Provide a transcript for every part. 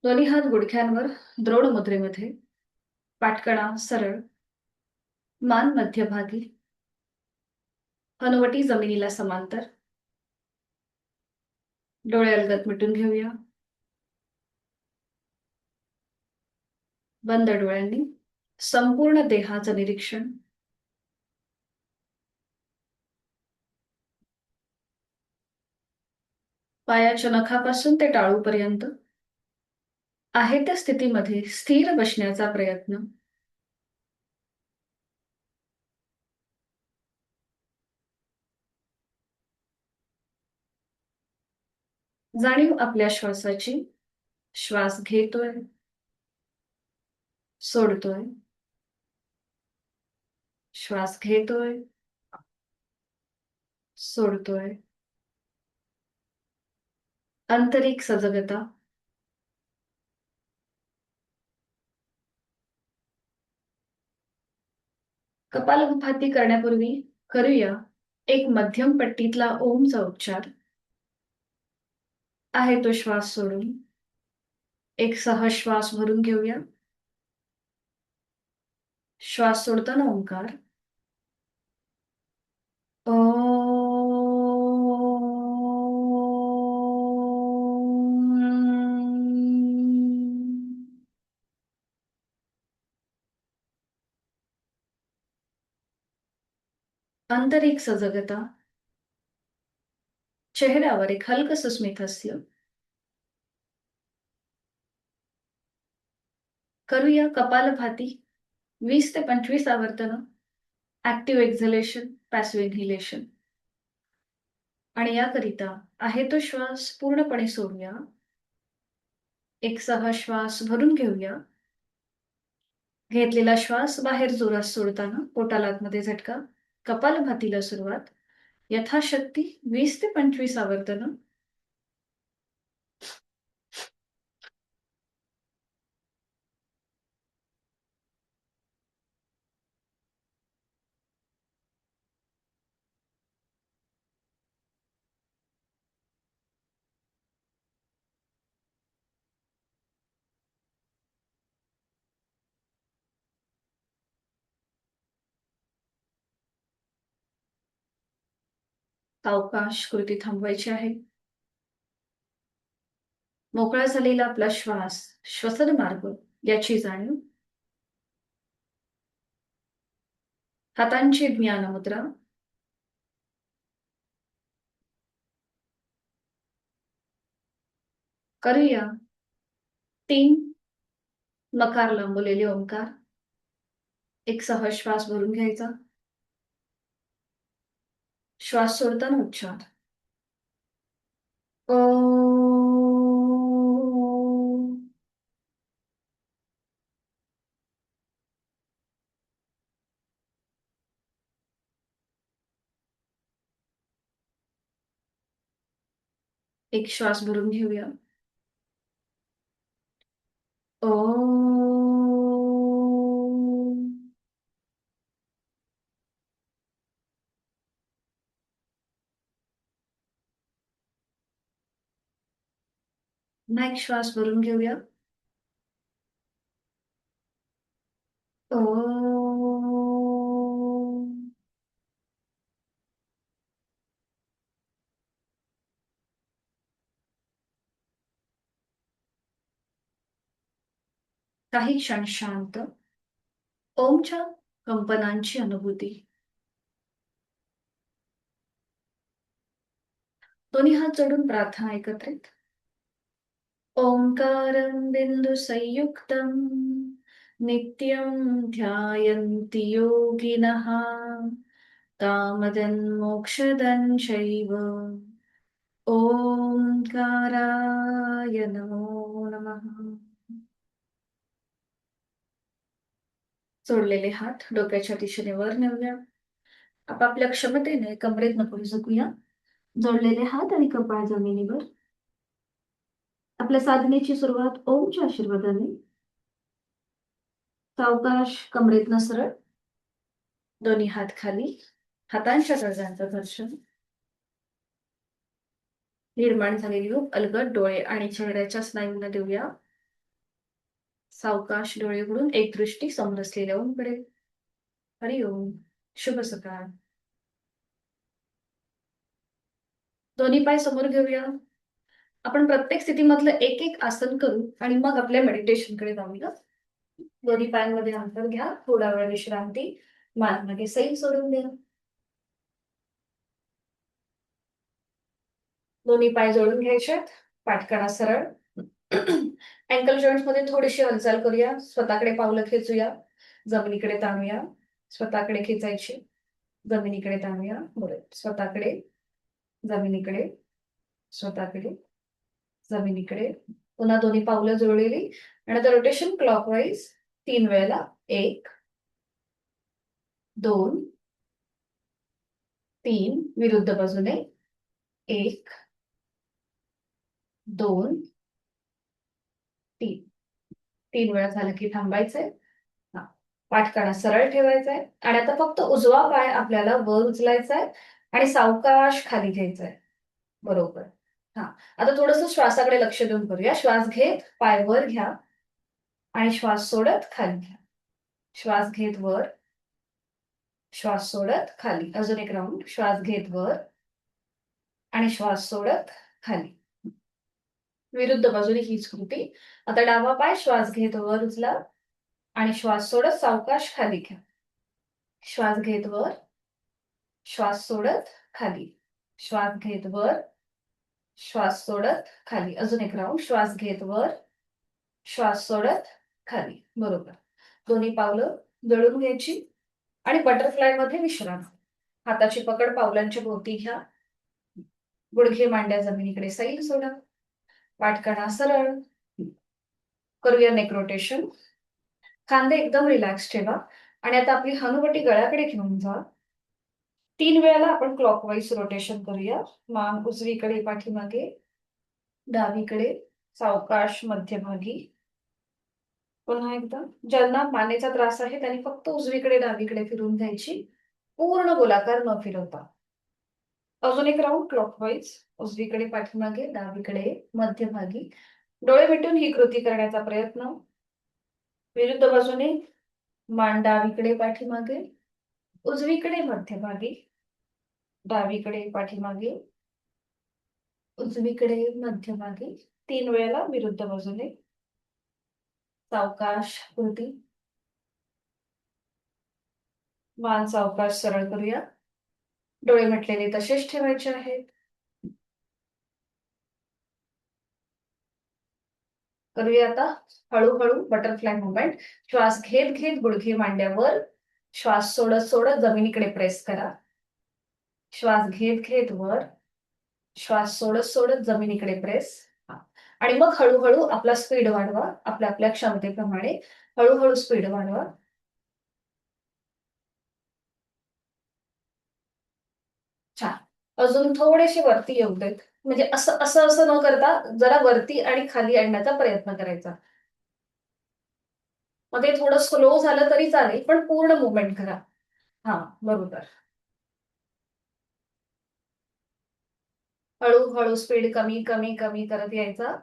दोन्ही हात गुडघ्यांवर द्रोण मुद्रेमध्ये, पाठकणा सरळ, मान मध्यभागी, हनुवटी जमिनीला समांतर. डोळे अलगद मिटून घेऊया. बंद डोळ्यांनी संपूर्ण देहाचं निरीक्षण. पायाच्या नखापासून ते टाळूपर्यंत आहे त्या स्थितीमध्ये स्थिर बसण्याचा प्रयत्न. जाणीव आपल्या श्वासाची. श्वास घेतोय, सोडतोय, श्वास घेतोय, सोडतोय. आंतरिक सजगता. कपालभाती करण्यापूर्वी करूया एक मध्यम पट्टीतला ओमचा उच्चार. आहे तो श्वास सोडून एक सहज श्वास भरून घेऊया. श्वास सोडताना ओंकार. आंतरिक सजगता. चेहऱ्यावर एक हलकस स्मित हास्य. करूया कपालभाती 20 ते 25 आवर्तन. Active exhalation, passive inhalation. आणि याकरिता आहे तो श्वास पूर्णपणे सोडूया. एक सहज श्वास भरून घेऊया. घेतलेला श्वास बाहेर जोरात सोडताना पोटाला आतमध्ये झटका. कपालभातीला सुरुवात. यथाशक्ती 20 ते 25 आवर्तन. सावकाश कृती थांबवायची आहे. मोकळा झालेला आपला श्वास, श्वसन मार्ग याची जाणीव. हातांची ज्ञान मुद्रा. करूया 3 मकार लांबवलेले ओंकार. एक सहज श्वास भरून घ्यायचा. श्वास सोडताना उच्चार. ओ. एक श्वास भरून घेऊया. ओ. पुन्हा एक श्वास भरून घेऊया. ओ. काही क्षण शांत. ओमच्या कंपनांची अनुभूती. दोन्ही हात जोडून प्रार्थना एकत्रित. ओंकारं बिन्दुसंयुक्तं नित्यं ध्यायन्ति योगिनः कामदं मोक्षदं चैव. ओंकाराय नमो नमः. जोडलेले हात डोक्याच्या दिशेने वर नेऊया. आपापल्या क्षमतेने कमरेत नको झुकूया. जोडलेले हात आणि कपाळ जमिनीवर. आपल्या साधनेची सुरुवात ओमच्या आशीर्वादाने. सावकाश कमरेतनं सरळ. दोन्ही हात खाली. हातांच्या तळव्यांचं घर्षण. निर्माण झालेली झोप अलगद डोळे आणि चेहऱ्याच्या स्नायूंना देऊया. सावकाश डोळे उघडून एक दृष्टी समजलेल्या ओमकडे. हरिओम. शुभ सकाळ. दोन्ही पाय समोर घेऊया. आपण प्रत्येक स्थितीमधलं एक एक आसन करू आणि मग आपल्या मेडिटेशनकडे जाऊया. दोन्ही पायांमध्ये अंतर घ्या. थोडा वेळ विश्रांती. मान मागे सैल सोडून द्या. दोन्ही पाय जोडून घ्यायचे. पाठकाणा सरळ. अँकल जॉईंट मध्ये थोडीशी हालचाल करूया. स्वतःकडे पावलं खेचूया. जमिनीकडे ताणूया. स्वतःकडे खेचायची. जमिनीकडे ताणूया. बरोबर. स्वतःकडे, जमिनीकडे, स्वतःकडे, जमिनीकडे. पुन्हा दोन्ही पावलं जुळलेली आणि आता रोटेशन क्लॉकवाईज 3 वेळेला. 1, 2, 3. विरुद्ध बाजूने. 1, 2, 3. 3 वेळा झालं की थांबायचंय. पाठकाणा सरळ ठेवायचाय आणि आता फक्त उजवा पाय आपल्याला वर उचलायचा आहे आणि सावकाश खाली घ्यायचाय. बरोबर. हा. आता थोडंसं श्वासाकडे लक्ष देऊन करूया. श्वास घेत पाय वर घ्या आणि श्वास सोडत खाली घ्या. श्वास घेत वर, श्वास सोडत खाली. अजून एक राऊंड. श्वास घेत वर आणि श्वास सोडत खाली. विरुद्ध बाजूने हीच कृती. आता डावा पाय श्वास घेत वर उचला आणि श्वास सोडत सावकाश खाली घ्या. श्वास घेत वर, श्वास सोडत खाली. श्वास घेत वर, श्वास सोडत खाली. अजून एक राऊंड. श्वास घेत वर, श्वास सोडत खाली. बरोबर. दोन्ही पावलं जळून घ्यायची आणि बटरफ्लाय मध्ये विश्राम. हाताची पकड पावलांच्या भोवती घ्या. गुडघे मांड्या जमिनीकडे सैल सोडा. पाठकाणा सरळ. करूया नेक रोटेशन. खांदे एकदम रिलॅक्स ठेवा आणि आता आपली हनुवटी गळ्याकडे घेऊन जा. 3 वेळेला आपण क्लॉकवाईज रोटेशन करूया. मान उजवीकडे पाठीमागे, डावीकडे, सावकाश मध्यभागी. पुन्हा एकदा. ज्यांना मानेचा त्रास आहे त्यांनी फक्त उजवीकडे डावीकडे फिरून घ्यायची. पूर्ण गोलाकार न फिरवता. अजून एक राऊंड क्लॉकवाईज. उजवीकडे पाठीमागे, डावीकडे, मध्यभागी. डोळे मिटून ही कृती करण्याचा प्रयत्न. विरुद्ध बाजूने मान डावीकडे पाठीमागे, उजवीकडे मध्यभागी, डावीकडे पाठीमागे, उजवीकडे मध्यभागी. 3 वेळेला विरुद्ध बाजूने. सावकाश कृती. मान सावकाश सरळ करूया. डोळे मिटलेले तसेच ठेवायचे आहेत. करूया आता हळूहळू बटरफ्लाय मुवमेंट. श्वास घेत घेत गुडघे मांड्यावर, श्वास सोडत सोडत जमिनीकडे प्रेस करा. श्वास घेत घेत वर, श्वास सोडत सोडत जमिनीकडे प्रेस. आणि मग हळूहळू आपला स्पीड वाढवा. आपल्या आपल्या क्षमतेप्रमाणे हळूहळू स्पीड वाढवा. छान. अजून थोडेसे वरती येऊ देत. म्हणजे असं असं असं न करता जरा वरती आणि खाली आणण्याचा प्रयत्न करायचा. मग ते थोडं स्लो झालं तरी चालेल, पण पूर्ण मुवमेंट करा. हा, बरोबर. हळूहळू स्पीड कमी कमी कमी करत यायचा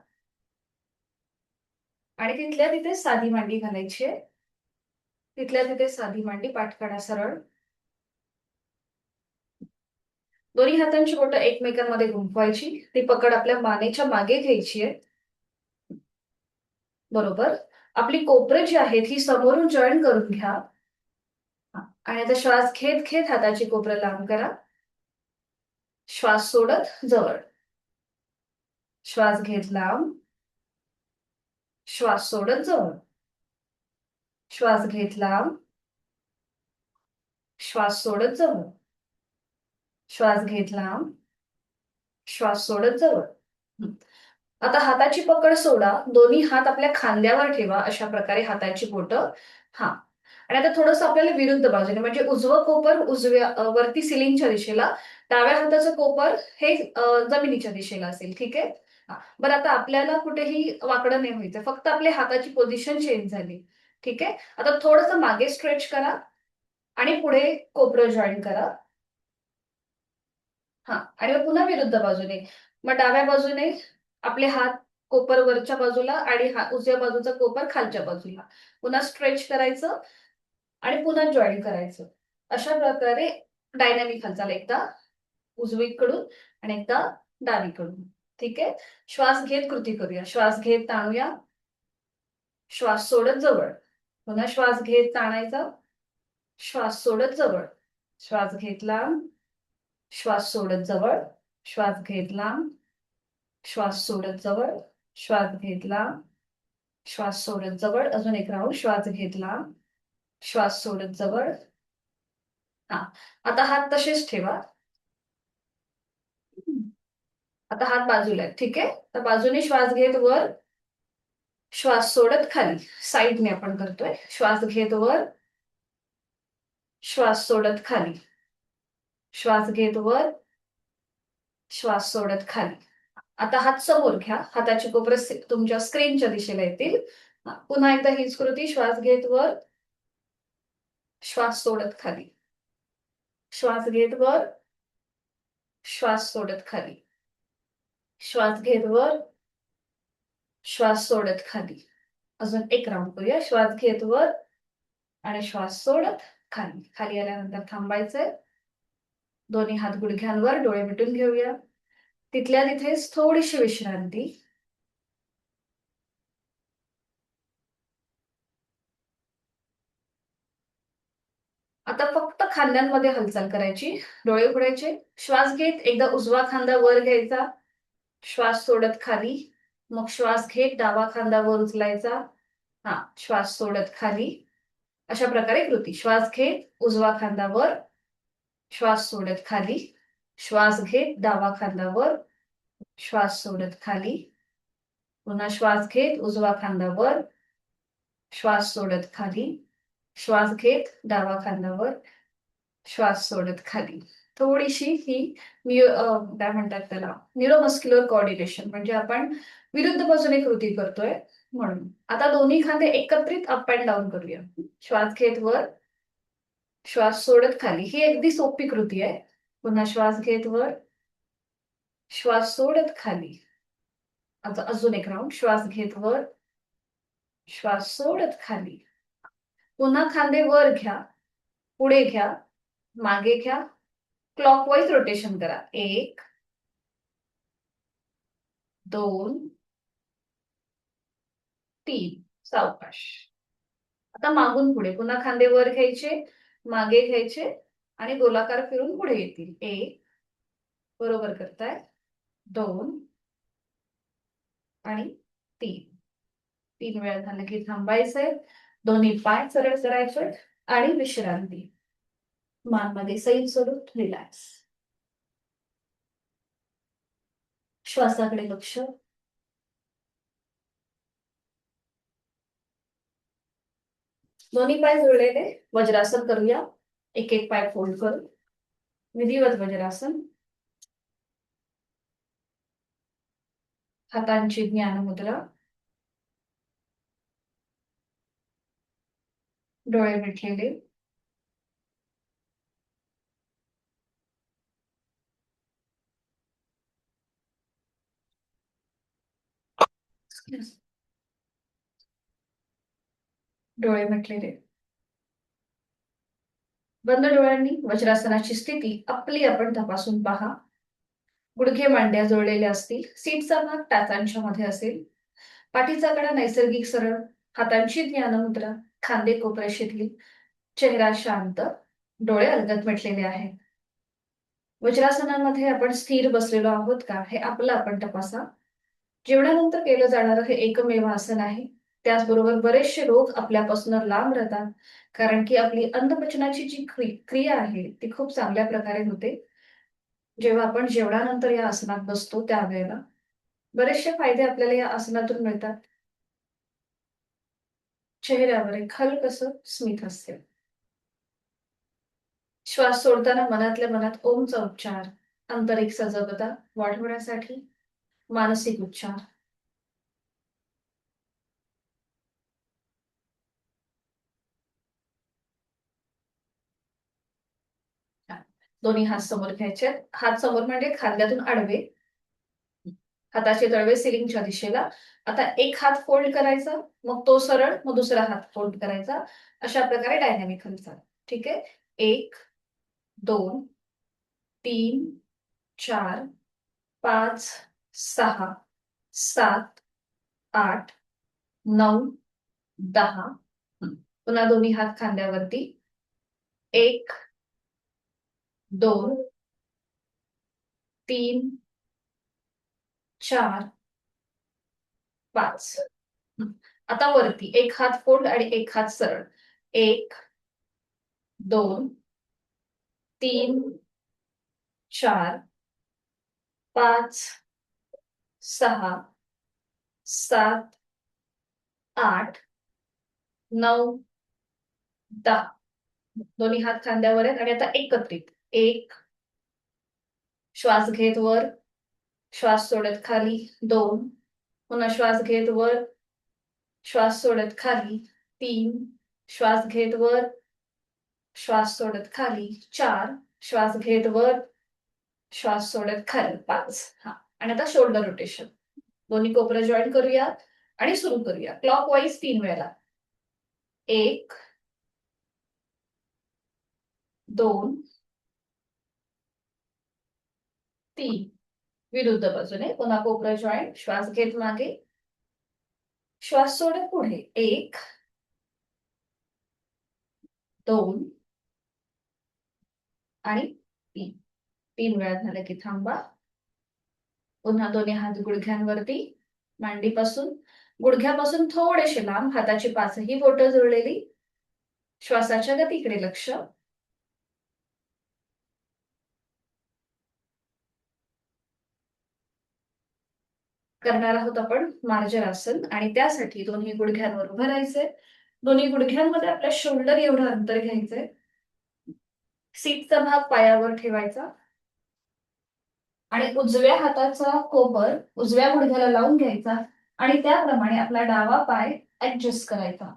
आणि तिथल्या तिथे साधी मांडी घालायची आहे. तिथल्या तिथे साधी मांडी. पाठ सरळ. दोन्ही हातांची बोटं एकमेकांमध्ये गुंफवायची. ती पकड आपल्या मानेच्या मागे घ्यायची आहे. बरोबर. आपली कोपरे जी आहेत ही समोरून जॉईन करून घ्या. आणि आता श्वास घेत घेत हाताची कोपरं लांब करा. श्वास सोडत जवळ. श्वास घेत लांब. श्वास सोडत जवळ. श्वास घेत लांब. श्वास सोडत जवळ. श्वास घेत लांब. श्वास सोडत जवळ. आता हाताची पकड सोडा. दोन्ही हात आपल्या खांद्यावर ठेवा. अशा प्रकारे हाताची बोटं. हा. आणि आता थोडंसं आपल्याला विरुद्ध बाजूने म्हणजे उजवं कोपर उजव्या वरती सिलिंगच्या दिशेला, डाव्या हाताचं कोपर हे जमिनीच्या दिशेला असेल. ठीक आहे. बरं, आता आपल्याला कुठेही वाकडं नाही व्हायचं. फक्त आपल्या हाताची पोझिशन चेंज झाली. ठीक आहे. आता थोडंसं मागे स्ट्रेच करा आणि पुढे कोपरं जॉईन करा. हा. आणि मग पुन्हा विरुद्ध बाजूने. मग डाव्या बाजूने आपले हात कोपर वरच्या बाजूला आणि उजव्या बाजूचा कोपर खालच्या बाजूला. पुन्हा स्ट्रेच करायचं आणि पुन्हा जॉईन करायचं. अशा प्रकारे डायनॅमिक हालचाल, एकदा उजवीकडून आणि एकदा डावीकडून. ठीक आहे. श्वास घेत कृती करूया. श्वास घेत ताणूया, श्वास सोडत जवळ. पुन्हा श्वास घेत ताणायचा, श्वास सोडत जवळ. श्वास घेत लांब, श्वास सोडत जवळ. श्वास घेत लांब, श्वास सोडत जवळ. श्वास घेत लांब, श्वास सोडत जवळ. अजून एक राऊंड. श्वास घेत लांब, श्वास सोडत जवळ. हा, आता हात तसेच ठेवा. आता हात बाजूला आहे. ठीक आहे. तर बाजूने श्वास घेत वर, श्वास सोडत खाली. साईडने आपण करतोय. श्वास घेत वर, श्वास सोडत खाली. श्वास घेत वर, श्वास सोडत खाली. आता हात समोर घ्या. हाताची कोपर तुमच्या स्क्रीनच्या दिशेला येतील. पुन्हा एकदा हीच कृती. श्वास घेत वर, श्वास सोडत खाली. श्वास घेत वर, श्वास सोडत खाली. श्वास घेत वर, श्वास सोडत खाली. अजून एक राऊंड करूया. श्वास घेत वर आणि श्वास सोडत खाली. खाली आल्यानंतर थांबायचंय. दोन्ही हात गुडघ्यांवर, डोळे मिटून घेऊया. तिथल्या तिथेच थोडीशी विश्रांती. आता फक्त खांद्यांमध्ये हालचाल करायची. डोळे उघडायचे. श्वास घेत एकदा उजवा खांदा वर घ्यायचा, श्वास सोडत खाली. मग श्वास घेत डावा खांदा वर उचलायचा, श्वास सोडत खाली. अशा प्रकारे कृती. श्वास घेत उजवा खांदा वर, श्वास सोडत खाली. श्वास घेत डावा खांदा वर, श्वास सोडत खाली. पुन्हा श्वास घेत उजवा खांदा वर, श्वास सोडत खाली. श्वास घेत डावा खांद्यावर, श्वास सोडत खाली. थोडीशी ही काय म्हणतात त्याला, न्यूरोमस्क्युलर कोऑर्डिनेशन, म्हणजे आपण विरुद्ध बाजूने कृती करतोय म्हणून. आता दोन्ही खांदे एकत्रित अप अँड डाऊन करूया. श्वास घेत वर, श्वास सोडत खाली. ही अगदी सोपी कृती आहे. पुन्हा श्वास घेत वर, श्वास सोडत खाली. आता अजून एक राऊंड. श्वास घेत वर, श्वास सोडत खाली. पुन्हा खांदे वर घ्या, पुढे घ्या, मागे घ्या. क्लॉकवाईज रोटेशन करा. 1 2 3. सावकाश. आता मागून पुढे. पुन्हा खांदे वर घ्यायचे, मागे घ्यायचे आणि गोलाकार फिरून पुढे येतील. 1, बरोबर करताय. 2 आणि 3. 3 वेळा झालं की थांबायचंय. दोन्ही पाय सरळ करायचे आणि विश्रांती. मानमध्ये सैल सोडून रिलॅक्स. श्वासाकडे लक्ष. दोन्ही पाय जुळलेले वज्रासन करूया. एक एक पाय फोल्ड करून विधिवत वज्रासन. हातांची ज्ञान मुद्रा. डोळे मिटलेले. डोळे मिटलेले. बंद डोळ्यांनी वज्रासनाची स्थिती आपली आपण तपासून पहा. गुडघे मांड्या जोडलेल्या असतील. सीटचा भाग टाचांच्या मध्ये असेल. पाठीचा कडा नैसर्गिक सरळ. हातांची ज्ञान मुद्रा. खांदे कोपरे शिथिल. चेहरा शांत. डोळे अलगद मिटलेले आहेत. वज्रासनामध्ये आपण स्थिर बसलेलो आहोत का, हे आपलं आपण तपासा. जेवणानंतर केलं जाणारं हे एकमेव आसन आहे. त्याचबरोबर बरेचसे रोग आपल्यापासून लांब राहतात, कारण की आपली अन्नपचनाची जी क्रिया आहे ती खूप चांगल्या प्रकारे होते जेव्हा आपण जेवणानंतर या आसनात बसतो त्यावेळेला. बरेचसे फायदे आपल्याला या आसनातून मिळतात. चेहऱ्यावर एक हलकसं स्मित हास्य. श्वास सोडताना मनातल्या मनात ओमचा उच्चार. आंतरिक सजगता वाढवण्यासाठी मानसिक उच्चार. दोन्ही हात समोर घ्यायचे. हात समोर म्हणजे खांद्यातून आडवे. हाताचे तळवे सिलिंगच्या दिशेला. आता एक हात फोल्ड करायचा, मग तो सरळ, मग दुसरा हात फोल्ड करायचा. अशा प्रकारे डायनॅमिक हालचाल. ठीक आहे. 1, 2, 3, 4, 5, 6, 7, 8, 9, 10. पुन्हा दोन्ही हात खांद्यावरती. 1, 2, 3, 4, 5. आता वरती एक हात फोल्ड आणि एक हात सरळ. 1, 2, 3, 4, 5, 6, 7, 8, 9, 10. दोन्ही हात खांद्यावर आहेत आणि आता एकत्रित. 1, श्वास घेत वर, श्वास सोडत खाली. 2, पुन्हा श्वास घेत वर, श्वास सोडत खाली. 3, श्वास घेत वर, श्वास सोडत खाली. 4, श्वास घेत वर, श्वास सोडत खाली. 5. हा. आणि आता शोल्डर रोटेशन. दोन्ही कोपरं जॉईन करूया आणि सुरू करूया. क्लॉकवाईज 3 वेळेला. 1, 2, 3. विरुद्ध बाजूने पुन्हा कोपरं जॉईन. श्वास घेत मागे, श्वास सोडत पुढे. 1, 2 आणि 3. 3 वेळा झालं की थांबा. पुन्हा दोन्ही हात गुडघ्यांवरती, मांडीपासून गुडघ्यापासून थोडेसे लांब, हाताची 5ही बोटं जुळलेली. श्वासाच्या गतीकडे लक्ष. करणार आहोत आपण मार्जरासन आणि त्यासाठी दोन्ही गुडघ्यांवर उभं राहायचंय. दोन्ही गुडघ्यांमध्ये आपल्या शोल्डर एवढं अंतर घ्यायचंय. सीटचा भाग पायावर ठेवायचा आणि उजव्या हाताचा कोपर उजव्या गुडघ्याला लावून घ्यायचा आणि त्याप्रमाणे आपला डावा पाय ऍडजस्ट करायचा.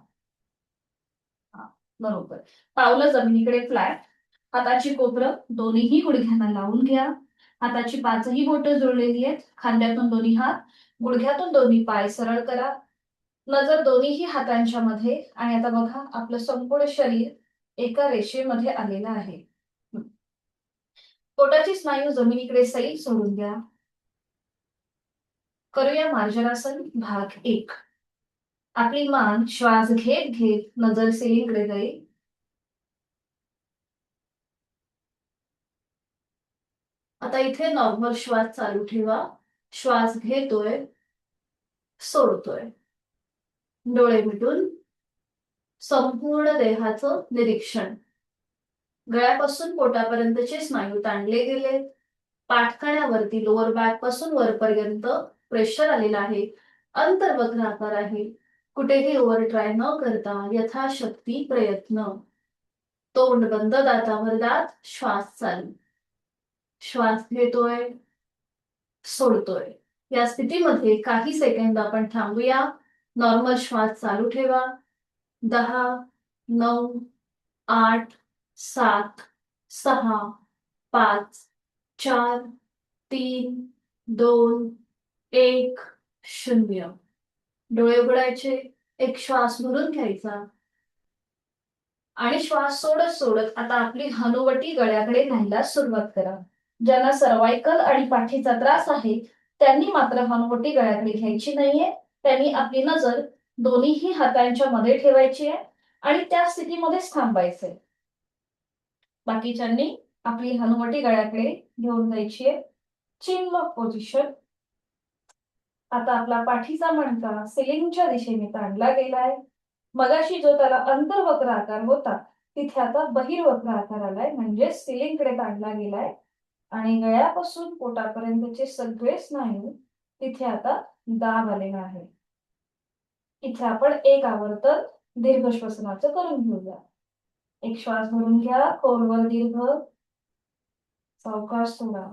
बरोबर. पावलं जमिनीकडे फ्लॅट. हाताची कोपरं दोन्हीही गुडघ्यांना लावून घ्या. हाताची 5ही बोटं जुळलेली आहेत. खांद्यातून दोन्ही हात, गुडघ्यातून दोन्ही पाय सरळ करा. नजर दोन्हीही हातांच्या मध्ये आणि आता बघा आपलं संपूर्ण शरीर एका रेषेमध्ये आलेलं आहे. पोटाची स्नायू जमिनीकडे सैल सोडून द्या. करूया मार्जरासन भाग 1. आपली मान श्वास घेत घेत नजर सिलिंगकडे जाईल. आता इथे नॉर्मल श्वास चालू ठेवा. श्वास घेतोय, सोडतोय. डोळे मिटून संपूर्ण देहाचं निरीक्षण. गळ्यापासून पोटापर्यंतचे स्नायू ताणले गेले. पाठकण्यावरती लोअर बॅक पासून वरपर्यंत प्रेशर आलेलं आहे. अंतर्वक्र आकार आहे. कुठेही ओव्हर ट्राय न करता यथाशक्ती प्रयत्न. तोंड बंद, दातावर दात. श्वास चालू. श्वास घेतोय, सोडतोय. या स्थितीमध्ये काही सेकंद आपण थांबूया. नॉर्मल श्वास चालू ठेवा. 10, 9, 8, 7, 6, 5, 4, 3, 2, 1, 0. डोळे उघडायचे. एक श्वास भरून घ्यायचा आणि श्वास सोडत सोडत आता आपली हनुवटी गळ्याकडे न्यायला सुरुवात करा. ज्यांना सर्वायकल आणि पाठीचा त्रास आहे त्यांनी मात्र हनुवटी गळ्याकडे घ्यायची नाहीये. त्यांनी आपली नजर दोन्हीही हातांच्या मध्ये ठेवायची आहे आणि त्या स्थितीमध्येच थांबायचंय. बाकीच्यांनी आपली हनुवटी गळ्याकडे घेऊन जायची आहे. चिन लॉक पोझिशन. आता आपला पाठीचा मणका सिलिंगच्या दिशेने ताणला गेलाय. मगाशी जो त्याला अंतर्वक्र आकार होता तिथे आता बहिर्वक्र आकार आलाय, म्हणजे सिलिंगकडे ताणला गेलाय आणि गळ्यापासून पोटापर्यंतचे सगळे स्नायू तिथे आता दाब आलेला आहे. इथे आपण एक आवर्तन दीर्घ श्वसनाचं करून घेऊया. एक श्वास भरून घ्या, खोलवर दीर्घ, सावकाश सोडा.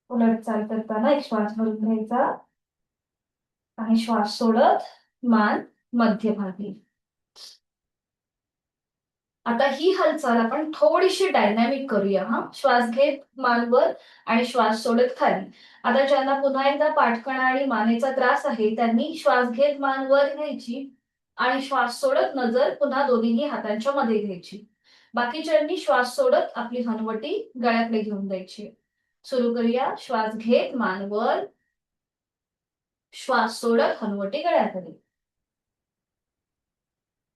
उलट चाल करताना एक श्वास भरून घ्यायचा आणि श्वास सोडत मान मध्यभागी. आता ही हालचाल आपण थोडीशी डायनॅमिक करूया हा. श्वास घेत मान वर आणि श्वास सोडत खाली. आता ज्यांना पुन्हा एकदा पाठकणा आणि मानेचा त्रास आहे त्यांनी श्वास घेत मान वर घ्यायची आणि श्वास सोडत नजर पुन्हा दोन्ही हातांच्या मध्ये घ्यायची. बाकीच्यांनी श्वास सोडत आपली हनुवटी गळ्याकडे घेऊन द्यायची. सुरू करूया. श्वास घेत मान वर, श्वास सोडत हनुवटी गळ्याकडे.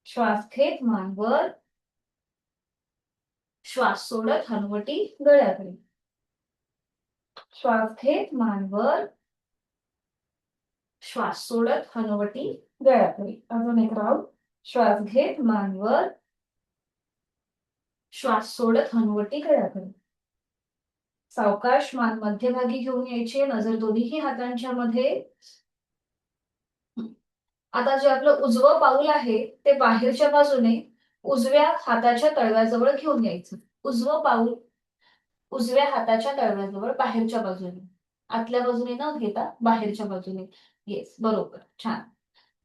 श्वास घेत मान वर, श्वास सोडत हनुवटी गळ्याकडे. श्वास घेत मान वर, श्वास सोडत हनुवटी गळ्याकडे. अजून एक राऊंड. श्वास घेत मान वर, श्वास सोडत हनुवटी गळ्याकडे. सावकाश मान मध्यभागी घेऊन यायची, नजर दोन्ही हातांच्या मध्ये. आता जे आपलं उजवं पाऊल आहे ते बाहेरच्या बाजूने उजव्या हाताच्या तळव्याजवळ घेऊन यायचं. उजवं पाऊल उजव्या हाताच्या तळव्याजवळ बाहेरच्या बाजूने, आतल्या बाजूने न घेता बाहेरच्या बाजूने. येस, बरोबर, छान.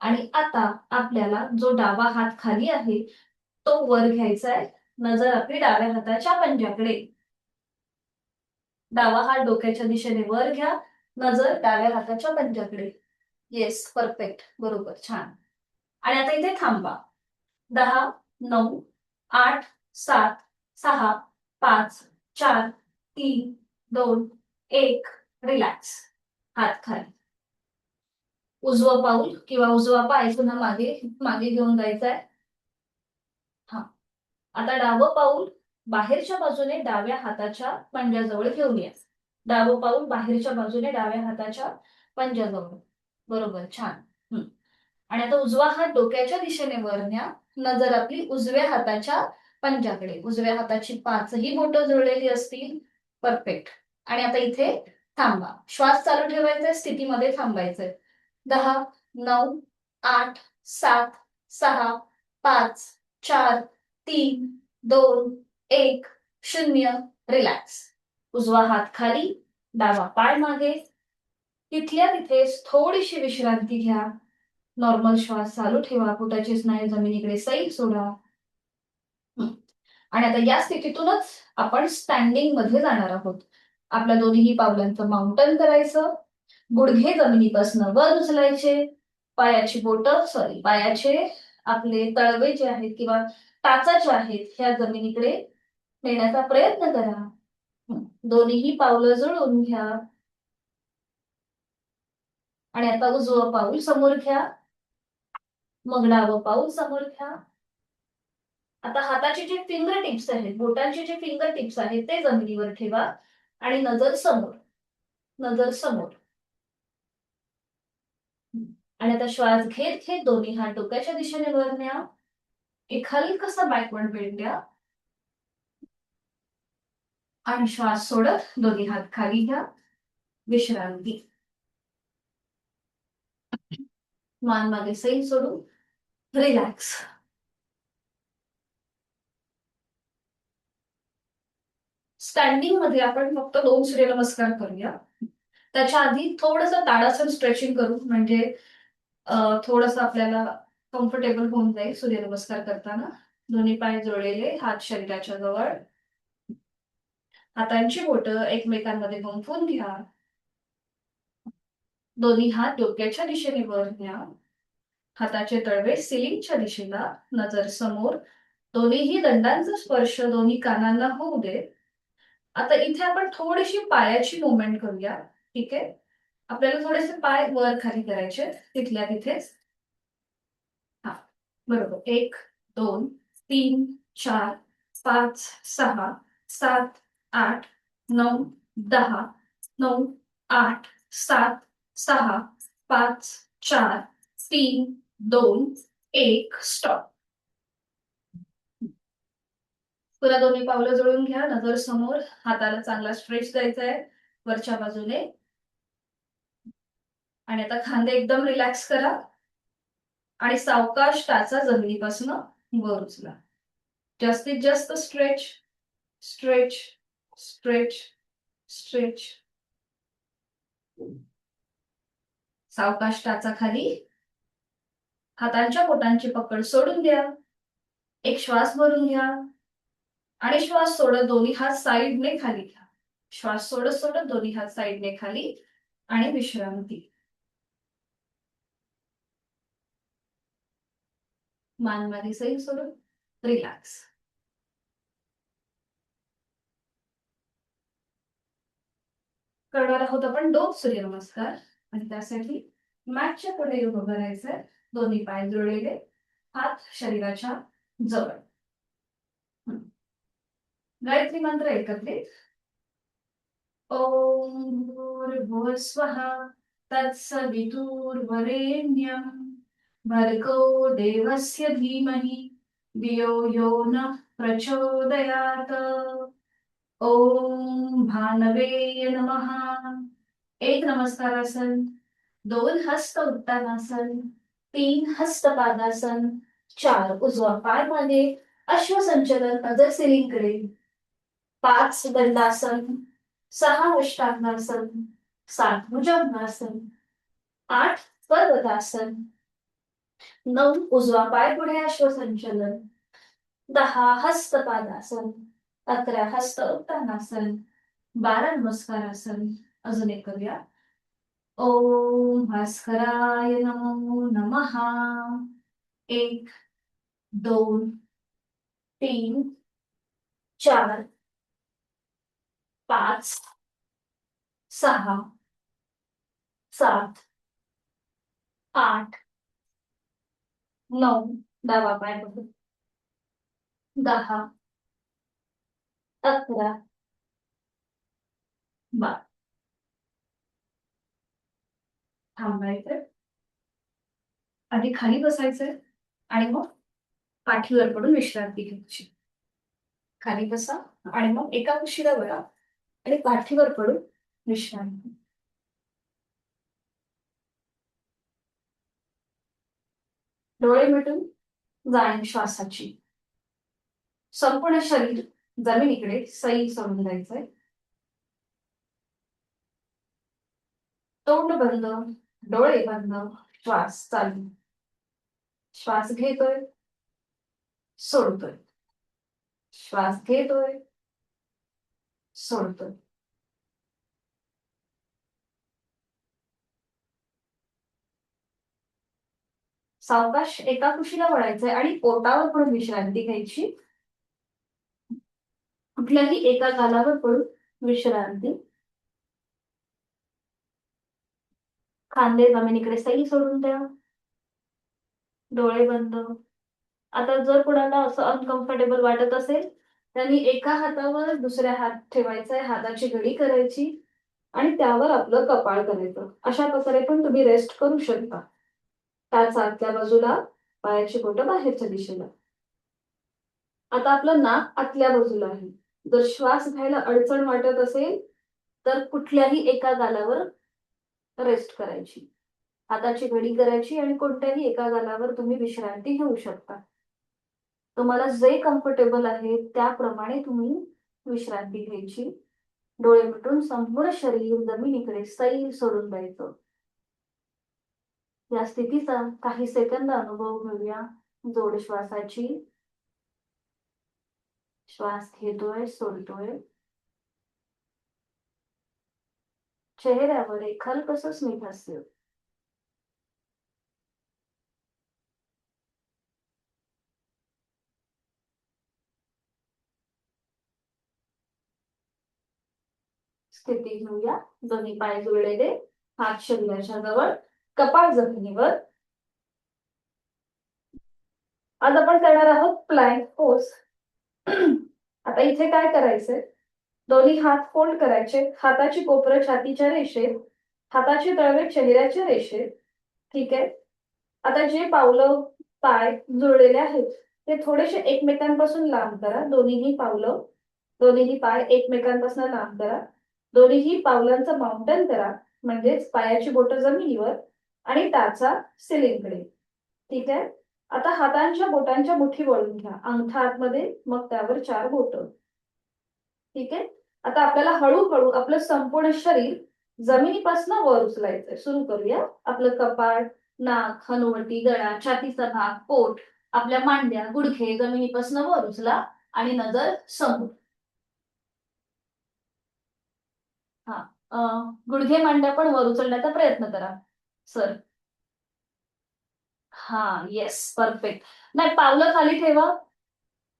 आणि आता आपल्याला जो डावा हात खाली आहे तो वर घ्यायचा आहे. नजर आपली डाव्या हाताच्या पंजाकडे. डावा हात डोक्याच्या दिशेने वर घ्या, नजर डाव्या हाताच्या पंजाकडे. येस, परफेक्ट, बरोबर, छान. आणि आता इथे थांबा. 10, 9, 8, 7, 6, 5, 4, 3, 2, 1. रिलॅक्स. हात खाली. उजवं पाऊल किंवा उजवा पाय पुन्हा मागे मागे घेऊन जायचा आहे. हा. आता डावं पाऊल बाहेरच्या बाजूने डाव्या हाताच्या पंजाजवळ घेऊन या. डावं पाऊल बाहेरच्या बाजूने डाव्या हाताच्या पंजाजवळ. बरोबर, छान. आणि आता उजवा हात डोक्याच्या दिशेने वर न्या. नजर आपली उजव्या हाताच्या पंजाकडे. उजव्या हाताची 5ही बोटं जुळलेली असतील. परफेक्ट. आणि आता इथे थांबा. श्वास चालू ठेवायचा, स्थितीमध्ये थांबायचंय. 10, 9, 8, 7, 6, 5, 4, 3, 2, 1. 0. रिलॅक्स. उजवा हात खाली, डावा पाय मागे. तिथल्या तिथेच थोडीशी विश्रांती घ्या. नॉर्मल श्वास चालू ठेवा. पोटाचे स्नायू जमिनीकडे सैल सोडा. आणि आता या स्थितीतूनच आपण स्टँडिंग मध्ये जाणार आहोत. आपल्या दोन्ही पावलांचं माउंटन करायचं. गुडघे जमिनीपासून वर उचलायचे. पायाचे आपले तळवे जे आहेत किंवा टाचा जे आहेत ह्या जमिनीकडे नेण्याचा प्रयत्न करा. दोन्ही पावलं जुळवून घ्या. आणि आता उजवं पाऊल समोर घ्या, मग डावं पाऊल समोर घ्या. आता हाताचे जे फिंगर टिप्स आहेत, बोटांचे जे फिंगर टिप्स आहेत ते जमिनीवर ठेवा आणि नजर समोर. नजर समोर. आणि आता श्वास घेत घेत दोन्ही हात डोक्याच्या दिशेने वर न्या. एक हलकासा बॅकवर्ड बेंड द्या. आणि श्वास सोडत दोन्ही हात खाली घ्या. विश्रांती. मान मागे सैल सोडून रिलॅक्स. स्टँडिंग मध्ये आपण फक्त 2 सूर्यनमस्कार करूया. त्याच्या आधी थोडंसं ताडासन स्ट्रेचिंग करू, म्हणजे थोडंसं आपल्याला कम्फर्टेबल होऊन जाईल सूर्यनमस्कार करताना. दोन्ही पाय जोडलेले, हात शरीराच्या जवळ. हातांची बोटं एकमेकांमध्ये गुंफून घ्या. दोन्ही हात डोक्याच्या दिशेने वर न्या. हाताचे तळवे सिलिंगच्या दिशेला, नजर समोर. दोन्हीही दंडांचा स्पर्श दोन्ही कानांना होऊ दे. आता इथे आपण थोडीशी पायाची मुवमेंट करूया. ठीक आहे. आपल्याला थोडेसे पाय वर खाली करायचे तिथल्या तिथेच. हा, बरोबर. 1, 2, 3, 4, 5, 6, 7, 8, 9, 10, 9, 8, 7, 6, 5, 4, 3, 2, 1. स्टॉप. पुन्हा दोन्ही पावलं जोडून घ्या. नजर समोर. हाताला चांगला स्ट्रेच द्यायचा आहे वरच्या बाजूने. आणि आता खांदे एकदम रिलॅक्स करा आणि सावकाश टाचा जमिनीपासून वर उचला. जास्तीत जास्त स्ट्रेच, स्ट्रेच, स्ट्रेच, स्ट्रेच. सावकाश टाचा खाली. हातांच्या बोटांची पकड सोडून द्या. एक श्वास भरून घ्या आणि श्वास सोडत दोन्ही हात साईडने खाली घ्या. श्वास सोडत सोडत दोन्ही हात साईडने खाली आणि विश्रांती. मान मध्ये सैल सोडून रिलॅक्स. करणार आहोत आपण 2 सूर्यनमस्कार आणि त्यासाठी मॅटच्या पुढे येऊन उभं राहायचंय. दोन्ही पाय जुळलेले, हात शरीराच्या जवळ. गायत्री मंत्र एकत्रित. ओम भूर्भुवः स्वः तत्सवितुर्वरेण्यं भर्गो देवस्य धीमहि धियो यो नः प्रचोदयात्. ओम भानवे नमः. एक नमस्कारासन, 2 हस्त उत्तानासन, 3 हस्त पादासन, 4 उजवा पाय मागे, अश्वसंचलन नजर सिलिंगकडे, 5 दंडासन, 6 अष्टांगासन, 7 भुजंगासन, 8 पर्वतासन, 9 उजवा पाय पुढे अश्वसंचलन, 10 हस्तपादासन, 11 हस्त उत्तानासन, 12 नमस्कारासन. अजून एक करूया. ओम भास्कराय नमो नमः. 1 2 3 4 5 6 7 8 9 डावा पाय बघू, 10 11 12. थांबायचंय. आधी खाली बसायचंय आणि मग पाठीवर पडून विश्रांती घ्यायची. खाली बसा आणि मग एका कुशीला वळा आणि पाठीवर पडून विश्रांती. डोळे मिटून जाणीव श्वासाची. संपूर्ण शरीर जमिनीकडे सैल सोडून द्यायचंय. तोंड बंद, डोळे बंद, श्वास चालू. श्वास घेतोय, सोडतोय. श्वास घेतोय, सोडतोय. सावकाश एका कुशीला वळायचंय आणि पोटावर पडून विश्रांती घ्यायची. कुठल्याही एका गालावर पडून विश्रांती. खांदे जमिनीकडे सैल सोडून द्या. डोळे बंद. आता जर कुणाला असं अनकम्फर्टेबल वाटत असेल त्यांनी एका हातावर दुसऱ्या हात ठेवायचा, हाताची घडी करायची आणि त्यावर आपलं कपाळ करायचं. अशा प्रकारे पण तुम्ही रेस्ट करू शकता. त्याच आतल्या बाजूला, पायाची बोटं बाहेरच्या दिशेला. आता आपलं नाक आतल्या बाजूला आहे. जर श्वास घ्यायला अडचण वाटत असेल तर कुठल्याही एका गालावर रेस्ट करायची, हाताची घडी करायची आणि कोणत्याही एका गालावर तुम्ही विश्रांती घेऊ शकता. तुम्हाला जे कम्फर्टेबल आहे त्याप्रमाणे तुम्ही विश्रांती घ्यायची. डोळे मिटून संपूर्ण शरीर जमिनीकडे सैल सोडून द्यायचं. या स्थितीचा काही सेकंद अनुभव घेऊया. जोड श्वासाची. श्वास घेतोय, सोडतोय. चेहऱ्यावर एक हलकसं स्मित हास्य. स्थिती घेऊया. दोन्ही पाय जुळलेले, हात शरीराच्या जवळ, कपाळ जमिनीवर. आज आपण करणार आहोत प्लॅंक पोज. आता इथे काय करायचंय, दोन्ही हात फोल्ड करायचे. हाताची कोपरं छातीच्या रेषेत, हाताची तळवे शरीराच्या रेषेत. ठीक आहे. आता जे पावलं पाय जुळलेले आहेत ते थोडेसे एकमेकांपासून लांब करा. दोन्हीही पावलं, दोन्हीही पाय एकमेकांपासून लांब करा. दोन्हीही पावलांचं माउंटन करा, म्हणजेच पायाची बोटं जमिनीवर आणि टाचा सिलिंगकडे. ठीक आहे. आता हातांच्या बोटांच्या मुठी वळून घ्या. अंगठा आतमध्ये, मग त्यावर 4 बोटं. ठीक आहे. आता आपल्याला हळूहळू आपलं संपूर्ण शरीर जमिनीपासून वर उचलायचंय. सुरू करूया. आपलं कपाळ, नाक, हनुवटी, गळा, छातीचा भाग, पोट आपल्या मांड्या गुडघे जमिनीपासून वर उचला आणि नजर समोर. हा गुडघे मांड्या पण वर उचलण्याचा प्रयत्न करा सर. हा येस परफेक्ट. नाही पावलं खाली ठेवा.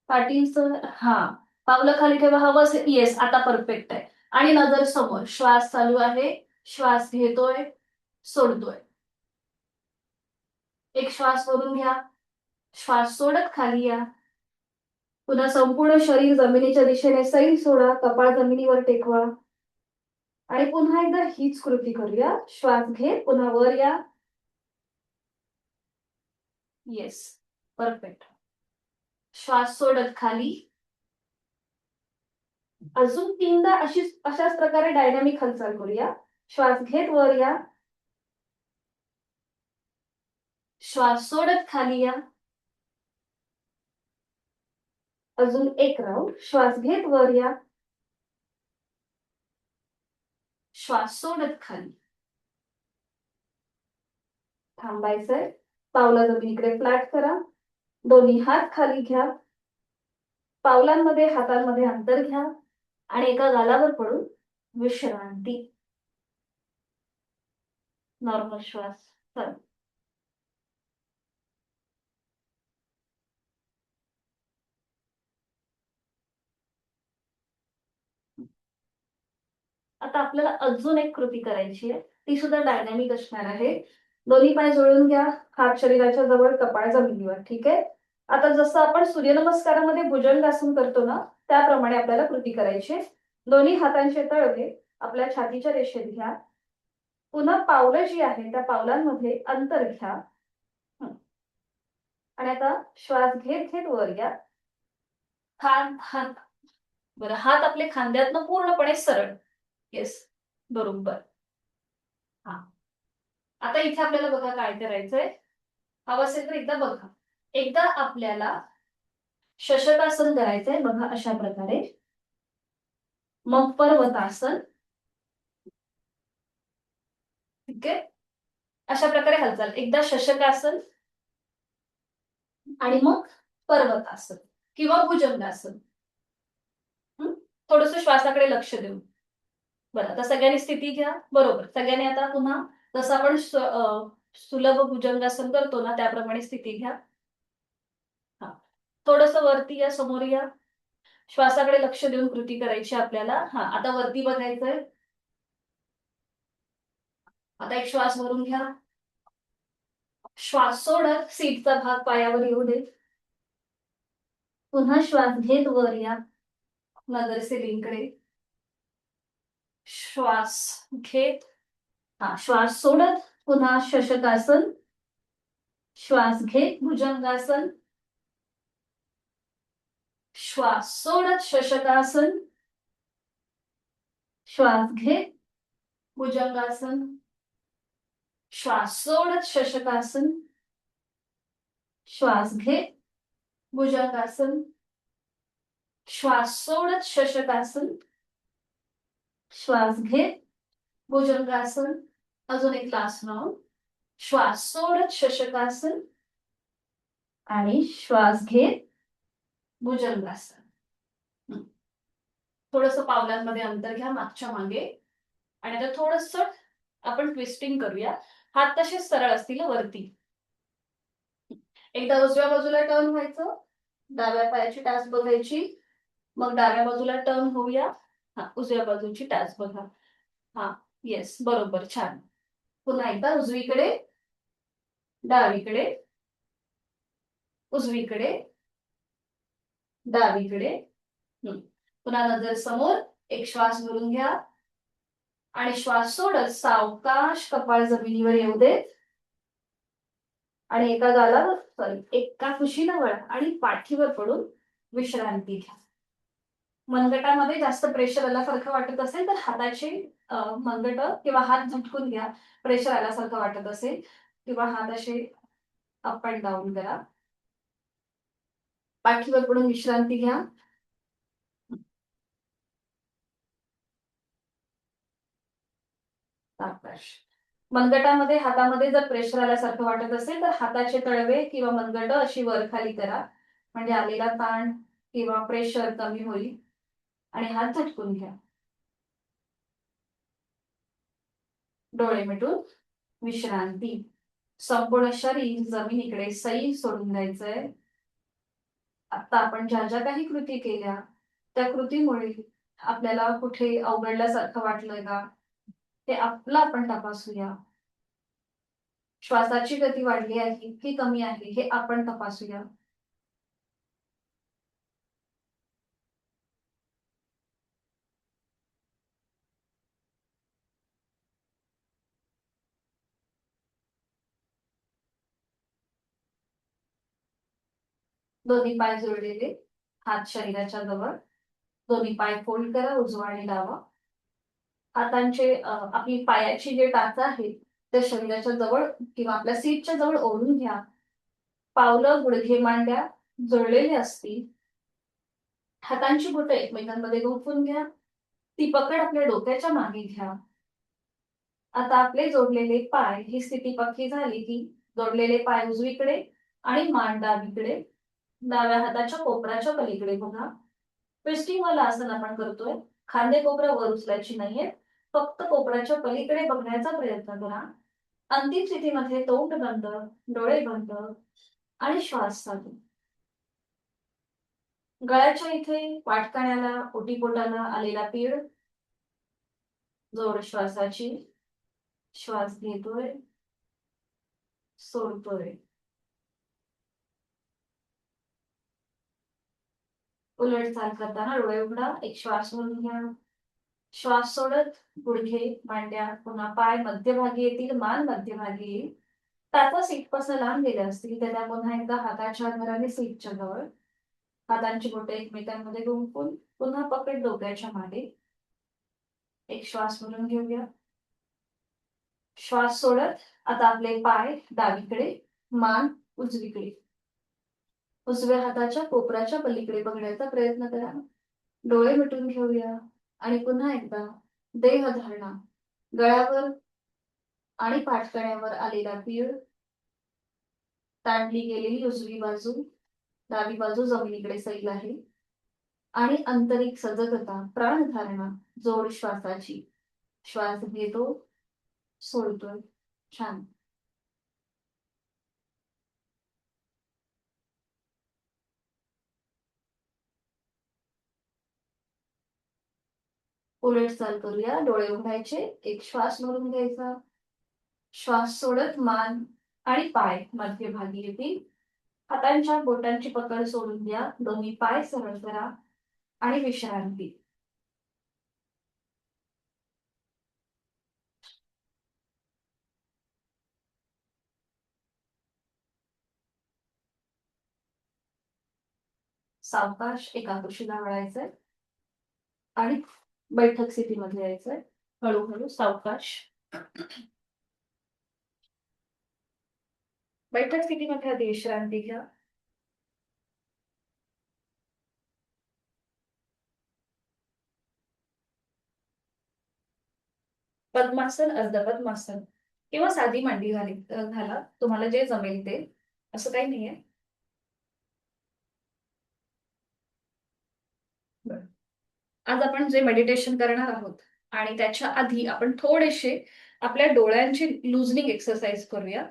पाठीचं हा पावलं खाली ठेवा. हवं येस आता परफेक्ट आहे. आणि नजर समोर. श्वास चालू आहे. श्वास घेतोय सोडतोय. एक श्वास वरून घ्या. श्वास सोडत खाली या. पुन्हा संपूर्ण शरीर जमिनीच्या दिशेने सैल सोडा. कपाळ जमिनीवर टेकवा. आणि पुन्हा एकदा हीच कृती करूया. श्वास घे पुन्हा वर या. Yes perfect. श्वास सोडत खाली. अजून 3दा अशाच प्रकारे डायनामिक हालचाल करूया. श्वास घेत वर या. श्वास सोडत खाली या. अजून एक राऊंड. श्वास घेत वर या. श्वास सोडत खाली. थांबायचंय. पावलं जमिनीकडे फ्लॅट करा. दोन्ही हात खाली घ्या. पावलांमध्ये हातांमध्ये अंतर घ्या आणि एका गालावर पडून विश्रांती. नॉर्मल श्वास. चल आता आपल्याला अजून एक कृती करायची आहे. ती सुद्धा डायनॅमिक असणार आहे. दोन्ही पाय जोडून घ्या. हात शरीराच्या जवळ कपाळ जमिनीवर. ठीक आहे. आता जसं आपण सूर्यनमस्कारामध्ये भुजंगासन करतो ना त्याप्रमाणे आपल्याला कृती करायची आहे. दोन्ही हातांचे तळवे आपल्या छातीच्या रेषेत घ्या. पुन्हा पावलं जी आहेत त्या पावलांमध्ये अंतर घ्या. आणि आता श्वास घेत घेत वर घ्या. हात बरं हात आपले खांद्यातनं पूर्णपणे सरळ. येस बरोबर. हा आता इथे आपल्याला बघा काय करायचंय. हवं असेल तर एकदा बघा. एकदा आपल्याला शशकासन करायचंय बघा अशा प्रकारे. मग पर्वतासन. ठीक आहे. अशा प्रकारे हालचाल. एकदा शशकासन आणि मग पर्वतासन किंवा भुजंगासन. थोडस श्वासाकडे लक्ष देऊ. बरं आता सगळ्यांनी स्थिती घ्या. बरोबर. सगळ्यांनी आता पुन्हा जसं आपण सुलभ भुजंगासन करतो ना त्याप्रमाणे स्थिती घ्या. हा थोडस वरती या. समोर या. श्वासाकडे लक्ष देऊन कृती करायची आपल्याला. हा आता वरती बघायचंय. आता एक श्वास भरून घ्या. श्वास सोडत सीटचा भाग पायावर येऊ दे. पुन्हा श्वास घेत वर या. नजर सिलिंगकडे. श्वास घेत. श्वास सोडत पुन्हा शशकासन. श्वास घेत भुजंगासन. श्वास सोडत शशकासन. श्वास घेत भुजंगासन. श्वास सोडत शशकासन. श्वास घेत भुजंगासन. श्वास सोडत शशकासन. श्वास घेत भुजंगासन. अजून एक लास्ट राऊंड. श्वास सोडत शशकासन आणि श्वास घेत भुजंगासन. थोडस पावलांमध्ये अंतर घ्या मागच्या मागे. आणि आता थोडस आपण ट्विस्टिंग करूया. हात तसेच सरळ असतील वरती. एकदा उजव्या बाजूला टर्न व्हायचं. डाव्या पायाची टाच बघायची. मग डाव्या बाजूला टर्न होऊया. उजव्या बाजूची टाच बघा. येस बरोबर छान. पुन्हा एकदा उजवीकडे डावीकडे उजवीकडे डावीकडे. पुन्हा नजर समोर. एक श्वास भरून घ्या आणि श्वास सोडत सावकाश कपाळ जमिनीवर येऊ देत. आणि एका कुशीला वळा आणि पाठीवर पडून विश्रांती घ्या. मनगटामध्ये जास्त प्रेशर आल्यासारखं वाटत असेल तर हाताचे मनगट किंवा हात झटकून घ्या. प्रेशर आल्यासारखं वाटत असेल किंवा हात असे अप अँड डाऊन करा. पाठीवर पडून विश्रांती घ्या. मनगटामध्ये हातामध्ये जर प्रेशर आल्यासारखं वाटत असेल तर हाताचे तळवे किंवा मनगट अशी वर खाली करा, म्हणजे आलेला ताण किंवा प्रेशर कमी होईल. आणि हात झटकून घ्या. डोळे मिटून विश्रांती. संपूर्ण शरीर जमिनीकडे सैल सोडून द्यायचंय. आता आपण ज्या ज्या काही कृती केल्या त्या कृतीमुळे आपल्याला कुठे अवघडल्यासारखं वाटलंय का, ते आपलं आपण तपासूया. श्वासाची गती वाढली आहे की कमी आहे हे आपण तपासूया. दोन्ही पाय जोडलेले, हात शरीराच्या जवळ. दोन्ही पाय फोल्ड करा, उजवा आणि डावा. हातांचे आपली पायाची जे टाच आहे त्या शरीराच्या जवळ किंवा आपल्या सीटच्या जवळ ओढून घ्या. पावलं, गुडघे, मांड्या जोडलेले असतील. हातांची बोटं एकमेकांमध्ये गुंफून घ्या. ती पकड आपल्या डोक्याच्या मागे घ्या. आता आपले जोडलेले पाय ही स्थिती पक्की झाली की जोडलेले पाय उजवीकडे आणि मान डावीकडे. डाव्या हाताच्या कोपराच्या पलीकडे बघा. ट्विस्टिंग वाला आसन आपण करतोय. खांदे कोपरा वर उचलायची नाहीये, फक्त कोपराच्या पलीकडे बघण्याचा प्रयत्न करा. अंतिम स्थितीमध्ये तोंड बंद, डोळे बंद आणि श्वास चालू. गळ्याच्या इथे पाठकाण्याला, ओटीपोटाला आलेला पीळ. जोड श्वासाची. श्वास घेतोय, सोडतोय. उलट चाल करताना डोळे उघडा. एक श्वास भरून घ्या. श्वास सोडत गुडघे, मांड्या, पुन्हा पाय मध्यभागी येतील, मान मध्यभागी येईल. टाचा सीटपासून लांब गेल्या असतील तर त्या पुन्हा एकदा हाताच्या आधाराने सीटच्या जवळ. हातांची बोटे एकमेकांमध्ये गुंफून पुन्हा पकड डोक्याच्या मागे. एक श्वास भरून घेऊया. श्वास सोडत आता आपले पाय डावीकडे, मान उजवीकडे. उजव्या हाताच्या कोपराच्या पलीकडे बघण्याचा प्रयत्न करा. डोळे मिटून घेऊया आणि पुन्हा एकदा देह धारणा. गळ्यावर आणि पाठकण्यावर आलेला पीळ. ताणली गेलेली उजवी बाजू, डावी बाजू जमिनीकडे सैल आहे. आणि आंतरिक सजगता, प्राणधारणा, जोड श्वासाची. श्वास घेतो, सोडतोय. छान. उलट चाल करूया. डोळे उघडायचे, एक श्वास भरून घ्यायचा. श्वास सोडत मान आणि पाय मध्यभागी येतील. हातांच्या बोटांची पकड सोडून द्या. दोन्ही पाय सरळ करा आणि विश्रांती. सावकाश एका कुशीला वळायचंय आणि बैठक स्थितीमध्ये यायचंय. हळूहळू सावकाश. बैठक स्थितीमध्ये आधी विश्रांती घ्या. पद्मासन, अर्धपद्मासन किंवा साधी मांडी घाला, तुम्हाला जे जमेल ते. असं काही नाहीये. आज आपण जे मेडिटेशन करणार आहोत आणि त्याच्या आधी आपण थोडेसे आपल्या डोळ्यांची लुजनिंग एक्सरसाइज करूया.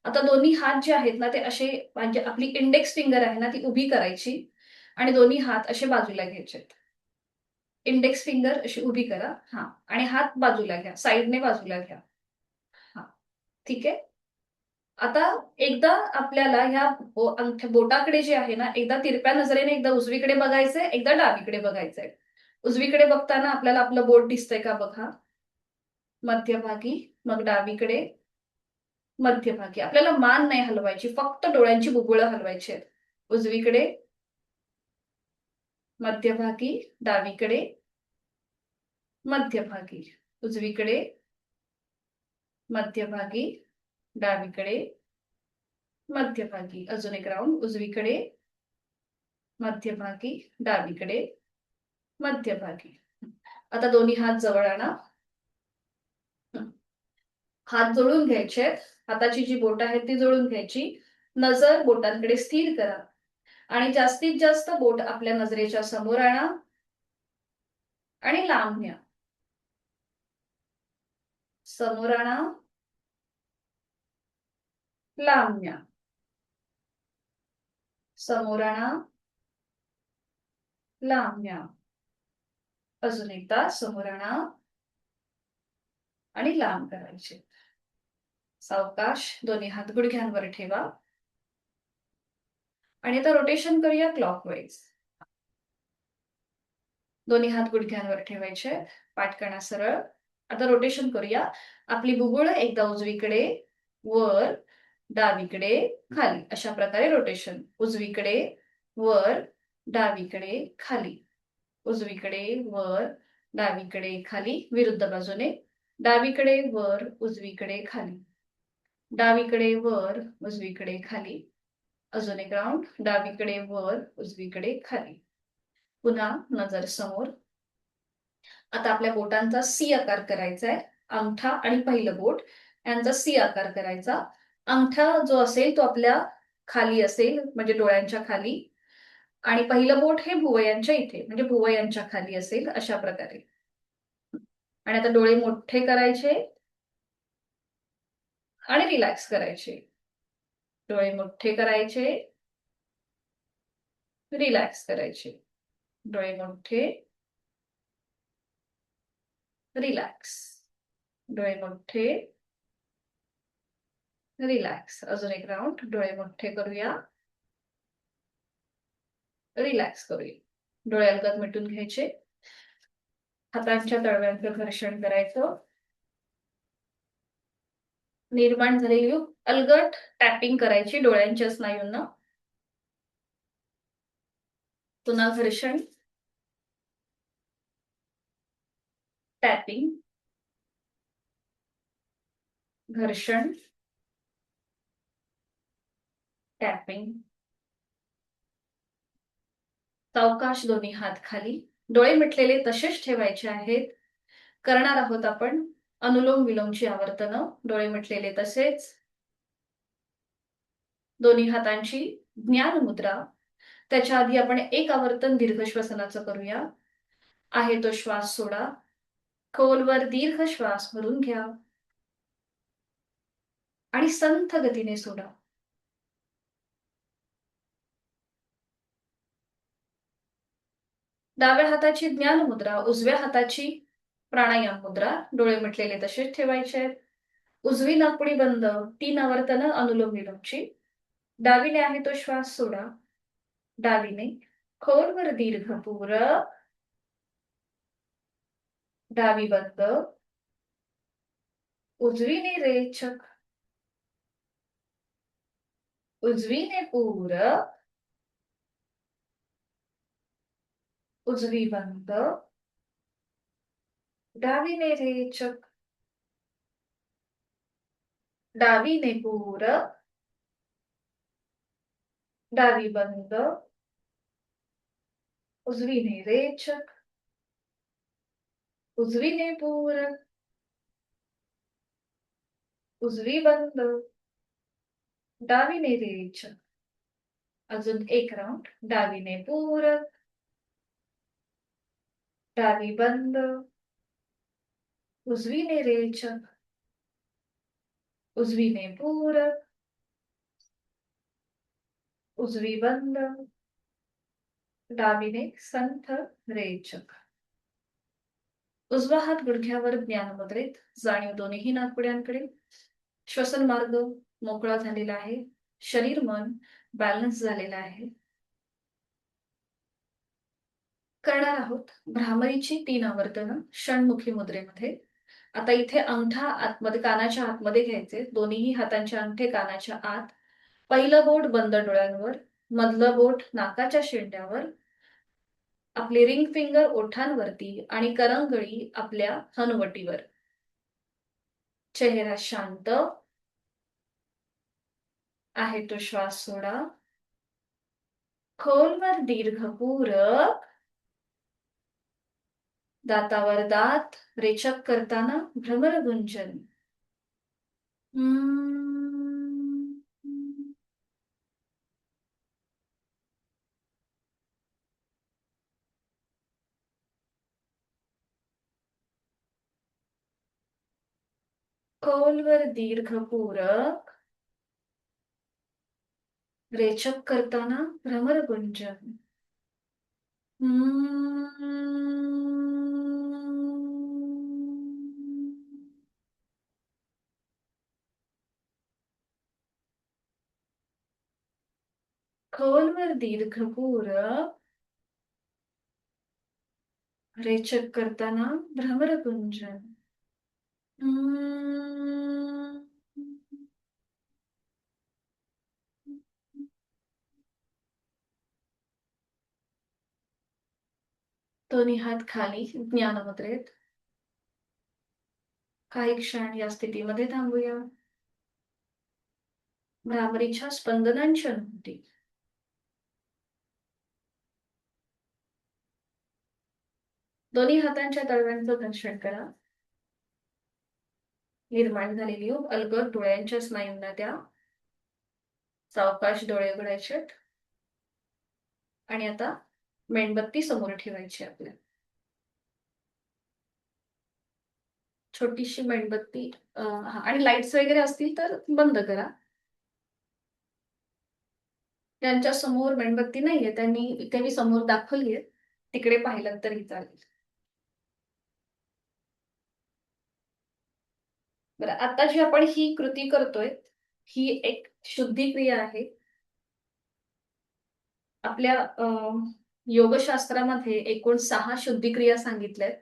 आता दोन्ही हात जे आहेत ना ते असे, म्हणजे आपली इंडेक्स फिंगर आहे ना ती उभी करायची आणि दोन्ही हात असे बाजूला घ्यायचे. इंडेक्स फिंगर अशी उभी करा. हा, आणि हात बाजूला घ्या, साईडने बाजूला घ्या. हा, ठीक आहे. आता एकदा आपल्याला ह्या अंगठ्या बोटाकडे जे आहे ना, एकदा तिरप्या नजरेने एकदा उजवीकडे बघायचंय, एकदा डावीकडे बघायचंय. उजवीकडे बघताना आपल्याला आपलं बोट दिसतंय का बघा. मध्यभागी, मग डावीकडे, मध्यभागी. आपल्याला मान नाही हलवायची, फक्त डोळ्यांची बुबुळं हलवायची आहेत. उजवीकडे, मध्यभागी, डावीकडे, मध्यभागी. उजवीकडे, मध्यभागी, डावीकडे, मध्यभागी. अजून एक राऊंड. उजवीकडे, मध्यभागी, डावीकडे, मध्यभागी. आता दोन्ही हात जवळ आणा. हात जोडून घ्यायचे, हाताची जी बोट आहेत ती जोडून घ्यायची, नजर बोटांकडे स्थिर करा आणि जास्तीत जास्त बोट आपल्या नजरेच्या समोर आणा आणि लांब न्या. समोर आणा, लांब न्या. समोर आणा, लांब न्या. अजून एकदा समोर आणा आणि लांब करायचे. सावकाश दोन्ही हात गुडघ्यांवर ठेवा आणि आता रोटेशन करूया क्लॉकवाईज. दोन्ही हात गुडघ्यांवर ठेवायचे, पाठकणा सरळ. आता रोटेशन करूया. आपली बुबुळ एकदा उजवीकडे, वर, डावीकडे, खाली अशा प्रकारे रोटेशन. उजवीकडे, वर, डावीकडे, खाली. उजवीकडे, वर, डावीकडे, खाली. विरुद्ध बाजूने डावीकडे, वर, उजवीकडे, खाली. डावीकडे, वर, उजवीकडे, खाली. अजून एक राऊंड. डावीकडे, वर, उजवीकडे, खाली. पुन्हा नजर समोर. आता आपल्या बोटांचा सी आकार करायचा आहे. अंगठा आणि पहिलं बोट यांचा सी आकार करायचा. अंगठा जो असेल तो आपल्या खाली असेल, म्हणजे डोळ्यांच्या खाली, आणि पहिलं बोट हे भुवयांच्या इथे, म्हणजे भुवयांच्या खाली असेल, अशा प्रकारे. आणि आता डोळे मोठे करायचे आणि रिलॅक्स करायचे. डोळे मोठे करायचे, रिलॅक्स करायचे. डोळे मोठे, रिलॅक्स. डोळे मोठे, रिलॅक्स. अजून एक राऊंड. डोळे मोठे करूया, रिलॅक्स करूया. डोळे अलगद मिटून घ्यायचे. हातांच्या तळव्यांचं घर्षण करायचं. निर्माण झालेली अलगद टॅपिंग करायची डोळ्यांच्या स्नायूंना. पुन्हा घर्षण, टॅपिंग, घर्षण, टॅपिंग. सावकाश दोन्ही हात खाली. डोळे मिटलेले तसेच ठेवायचे आहेत. करणार आहोत आपण अनुलोम विलोमची आवर्तनं. डोळे मिटलेले तसेच. दोन्ही हातांची ज्ञान मुद्रा. त्याच्या आधी आपण एक आवर्तन दीर्घ श्वसनाचं करूया. आहे तो श्वास सोडा. खोलवर दीर्घ श्वास भरून घ्या आणि संथ गतीने सोडा. डाव्या हाताची ज्ञान मुद्रा, उजव्या हाताची प्राणायाम मुद्रा. डोळे मिटलेले तसेच ठेवायचे आहेत. उजवी नाकपुडी बंद. 3 आवर्तनं अनुलोम विलोमची. डावीने आहे तो श्वास सोडा. डावीने खोलवर दीर्घ पूरक. डावी बंद. उजवीने रेचक. उजवीने पूरक. उजवी बंद. डावीने रेचक. डावीने पूरक. डावी बंद. उजवीने रेचक. उजवीने पूरक. उजवी बंद. डावीने रेचक. अजून एक राऊंड. डावीने पूरक. डावी बंद. उजवीने रेचक. उजवीने पूरक. उजवी बंद. डावीने संथ रेचक. उजवा हात गुडघ्यावर ज्ञान मुद्रेत. जाणीव दोन्ही नाकपुड्यांकडे. श्वसन मार्ग मोकळा झालेला आहे. शरीर मन बॅलन्स झालेला आहे. करणार आहोत भ्रामरीची 3 आवर्तनं षण्मुखी मुद्रेमध्ये. आता इथे अंगठा आतमध्ये, कानाच्या आतमध्ये घ्यायचे. दोन्ही हातांचे अंगठे कानाच्या आत. पहिलं बोट बंद डोळ्यांवर, मधलं बोट नाकाच्या शेंड्यावर, आपले रिंग फिंगर ओठांवरती आणि करंगळी आपल्या हनुवटीवर. चेहरा शांत. आहे तो श्वास सोडा. खोलवर दीर्घ पूरक. दातावर दात रेचक करताना भ्रमर गुंजन. हम्म. खोलवर दीर्घपूरक रेचक करताना भ्रमरगुंजन. खोलवर दीर्घपूरक रेचक करताना भ्रमरगुंजन. हम्म. दोन्ही हात खाली ज्ञानमुद्रेत. काही क्षण या स्थितीमध्ये थांबूया. भ्रामरीच्या स्पंदनांची अनुभूती. दोन्ही हातांच्या तळव्यांचं घर्षण करा. निर्माण झालेली अलगद डोळ्यांच्या स्नायूंना द्या. सावकाश डोळे उघडायचे आणि आता मेणबत्ती समोर ठेवायची आपल्या. छोटीशी मेणबत्ती आणि लाईट्स वगैरे असतील तर बंद करा. त्यांच्या समोर मेणबत्ती नाहीये, त्यांनी इथे मी समोर दाखवलीये, तिकडे पाहिलं तरी चालेल. बरं, आता जी आपण ही कृती करतोय, ही एक शुद्धी क्रिया आहे. आपल्या योगशास्त्रामध्ये एकूण 6 शुद्धिक्रिया सांगितल्यात.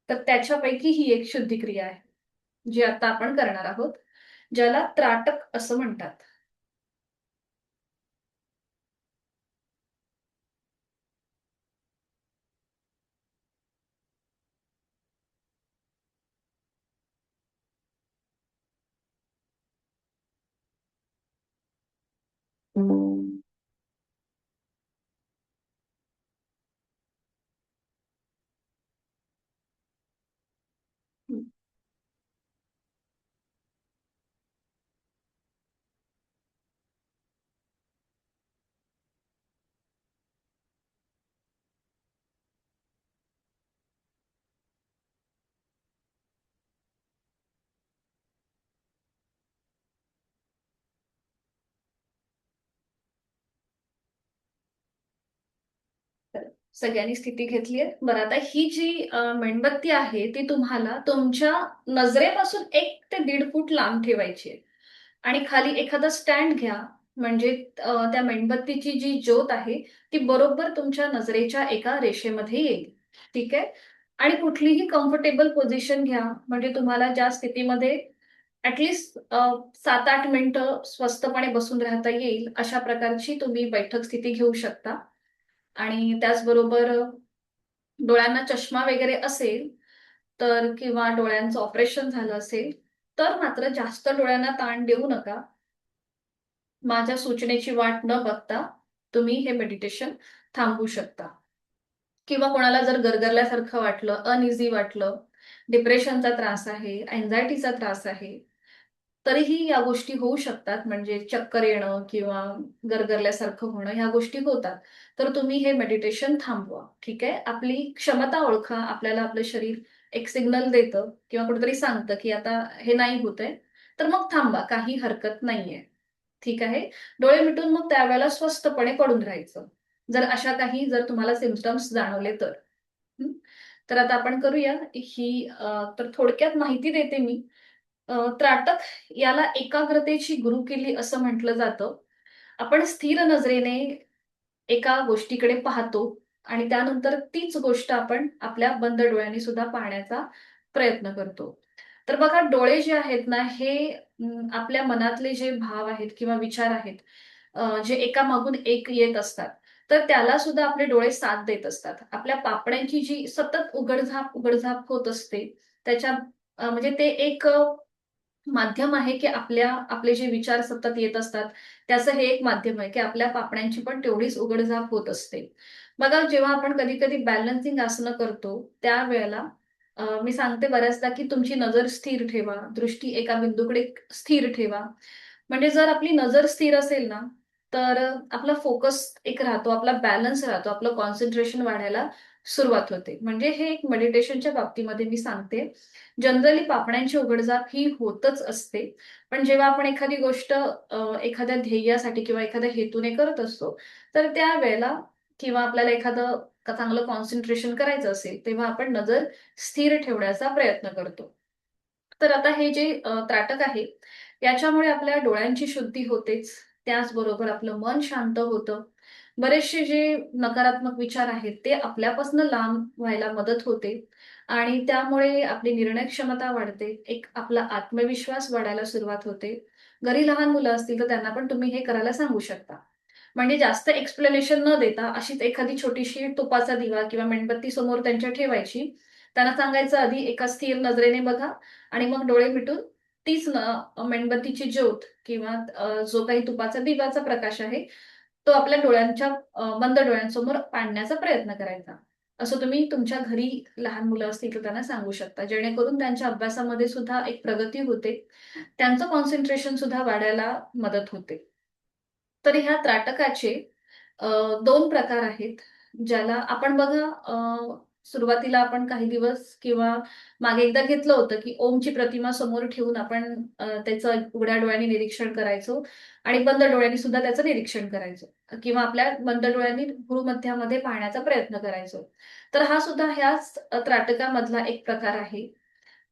तर त्याच्यापैकी ही एक शुद्धिक्रिया आहे, जी आता आपण करणार आहोत, ज्याला त्राटक असं म्हणतात. सगळ्यांनी स्थिती घेतली आहे. बरं, आता ही जी मेणबत्ती आहे ती तुम्हाला तुमच्या नजरेपासून 1 ते 1.5 फूट लांब ठेवायची आहे. आणि खाली एखादा स्टँड घ्या, म्हणजे त्या मेणबत्तीची जी ज्योत आहे ती बरोबर तुमच्या नजरेच्या एका रेषेमध्ये येईल. ठीक आहे. आणि कुठलीही कम्फर्टेबल पोझिशन घ्या, म्हणजे तुम्हाला ज्या स्थितीमध्ये ऍटलिस्ट 7-8 मिनिटं स्वस्थपणे बसून राहता येईल अशा प्रकारची तुम्ही बैठक स्थिती घेऊ शकता. आणि त्याचबरोबर डोळ्यांना चष्मा वगैरे असेल तर किंवा डोळ्यांचं ऑपरेशन झालं असेल तर मात्र जास्त डोळ्यांना ताण देऊ नका. माझ्या सूचनेची वाट न बघता तुम्ही हे मेडिटेशन थांबवू शकता. किंवा कोणाला जर गरगरल्यासारखं वाटलं, अनइझी वाटलं, डिप्रेशनचा त्रास आहे, अँझायटीचा त्रास आहे, तरीही या गोष्टी होऊ शकतात. म्हणजे चक्कर येणं किंवा गरगरल्यासारखं होणं ह्या गोष्टी होतात. तर तुम्ही हे मेडिटेशन थांबवा. ठीक आहे. आपली क्षमता ओळखा. आपल्याला आपलं शरीर एक सिग्नल देतं किंवा कुठेतरी सांगतं की आता हे नाही होतंय, तर मग थांबा. काही हरकत नाहीये. ठीक आहे. डोळे मिटून मग त्यावेळेला स्वस्थपणे पडून राहायचं. जर तुम्हाला सिम्पटम्स जाणवले तर. हं. तर आता आपण करूया ही तर थोडक्यात माहिती देते मी. त्राटक याला एकाग्रतेची गुरुकिल्ली असं म्हटलं जातं. आपण स्थिर नजरेने एका गोष्टीकडे पाहतो आणि त्यानंतर तीच गोष्ट आपण आपल्या बंद डोळ्यांनी सुद्धा पाहण्याचा प्रयत्न करतो. तर बघा, डोळे जे आहेत ना हे आपल्या मनातले जे भाव आहेत किंवा विचार आहेत, जे एकामागून एक येत असतात, तर त्याला सुद्धा आपले डोळे साथ देत असतात. आपल्या पापण्यांची जी सतत उघडझाप होत असते, त्याच्या म्हणजे ते एक माध्यम आहे, की आपले जे विचार सतत येत असतात, त्याचं हे एक माध्यम आहे, की आपल्या पापण्यांची पण तेवढीच उघडझाप होत असते. बघा, जेव्हा आपण कधी-कधी बॅलन्सिंग आसनं करतो, त्यावेळेला मी सांगते बऱ्याचदा की तुमची नजर स्थिर ठेवा, दृष्टी एका बिंदूकडे स्थिर ठेवा. म्हणजे जर आपली नजर स्थिर असेल ना, तर आपला फोकस एक राहतो, आपला बॅलन्स राहतो, आपलं कॉन्सन्ट्रेशन वाढायला सुरुवात होते. म्हणजे हे एक मेडिटेशनच्या बाबतीमध्ये मी सांगते. जनरली पापण्यांची उघडझाप ही होतच असते. पण जेव्हा आपण एखादी गोष्ट एखाद्या ध्येयासाठी किंवा एखाद्या हेतूने करत असतो, तर त्यावेळेला किंवा आपल्याला एखादं चांगलं कॉन्सन्ट्रेशन करायचं असेल, तेव्हा आपण नजर स्थिर ठेवण्याचा प्रयत्न करतो. तर आता हे जे त्राटक आहे, याच्यामुळे आपल्या डोळ्यांची शुद्धी होतेच. त्याचबरोबर आपलं मन शांत होतं. बरेचसे जे नकारात्मक विचार आहेत, ते आपल्यापासून लांब व्हायला मदत होते आणि त्यामुळे आपली निर्णय क्षमता वाढते. एक आपला आत्मविश्वास वाढायला सुरुवात होते. घरी लहान मुलं असतील, तर त्यांना पण तुम्ही हे करायला सांगू शकता. म्हणजे जास्त एक्सप्लेनेशन न देता अशीच एखादी छोटीशी तुपाचा दिवा किंवा मेणबत्ती समोर त्यांच्या ठेवायची. त्यांना सांगायचं आधी एका स्थिर नजरेने बघा आणि मग डोळे मिटून तीच मेणबत्तीची ज्योत किंवा जो काही तुपाचा दिव्याचा प्रकाश आहे, तो आपल्या डोळ्यांच्या बंद डोळ्यांसमोर आणण्याचा प्रयत्न करायचा. असं तुम्ही तुमच्या घरी लहान मुलं असतील तर त्यांना सांगू शकता. जेणेकरून त्यांच्या अभ्यासामध्ये सुद्धा एक प्रगती होते. त्यांचं कॉन्सन्ट्रेशन सुद्धा वाढायला मदत होते. तर ह्या त्राटकाचे 2 प्रकार आहेत. ज्याला आपण बघा सुरुवातीला आपण काही दिवस किंवा मागे एकदा घेतलं होतं, की ओमची प्रतिमा समोर ठेवून आपण त्याचं उघड्या डोळ्यांनी निरीक्षण करायचो आणि बंद डोळ्यांनी सुद्धा त्याचं निरीक्षण करायचो किंवा आपल्या बंद डोळ्यांनी भ्रूमध्यामध्ये पाहण्याचा प्रयत्न करायचो. तर हा सुद्धा ह्याच त्राटकामधला एक प्रकार आहे.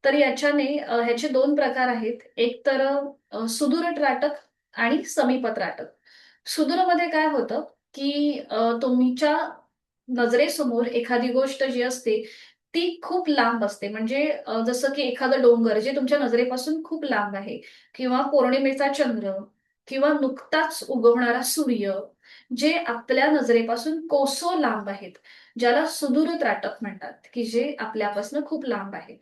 तर याच्याने ह्याचे 2 प्रकार आहेत. एक तर सुदूर त्राटक आणि समीप त्राटक. सुदूरमध्ये काय होतं, की तुमच्या नजरेसमोर एखादी गोष्ट जी असते, ती खूप लांब असते. म्हणजे जसं की एखादं डोंगर जे तुमच्या नजरेपासून खूप लांब आहे किंवा पौर्णिमेचा चंद्र किंवा नुकताच उगवणारा सूर्य, जे आपल्या नजरेपासून कोसो लांब आहेत. ज्याला सुदूर त्राटक म्हणतात, की जे आपल्यापासून खूप लांब आहेत.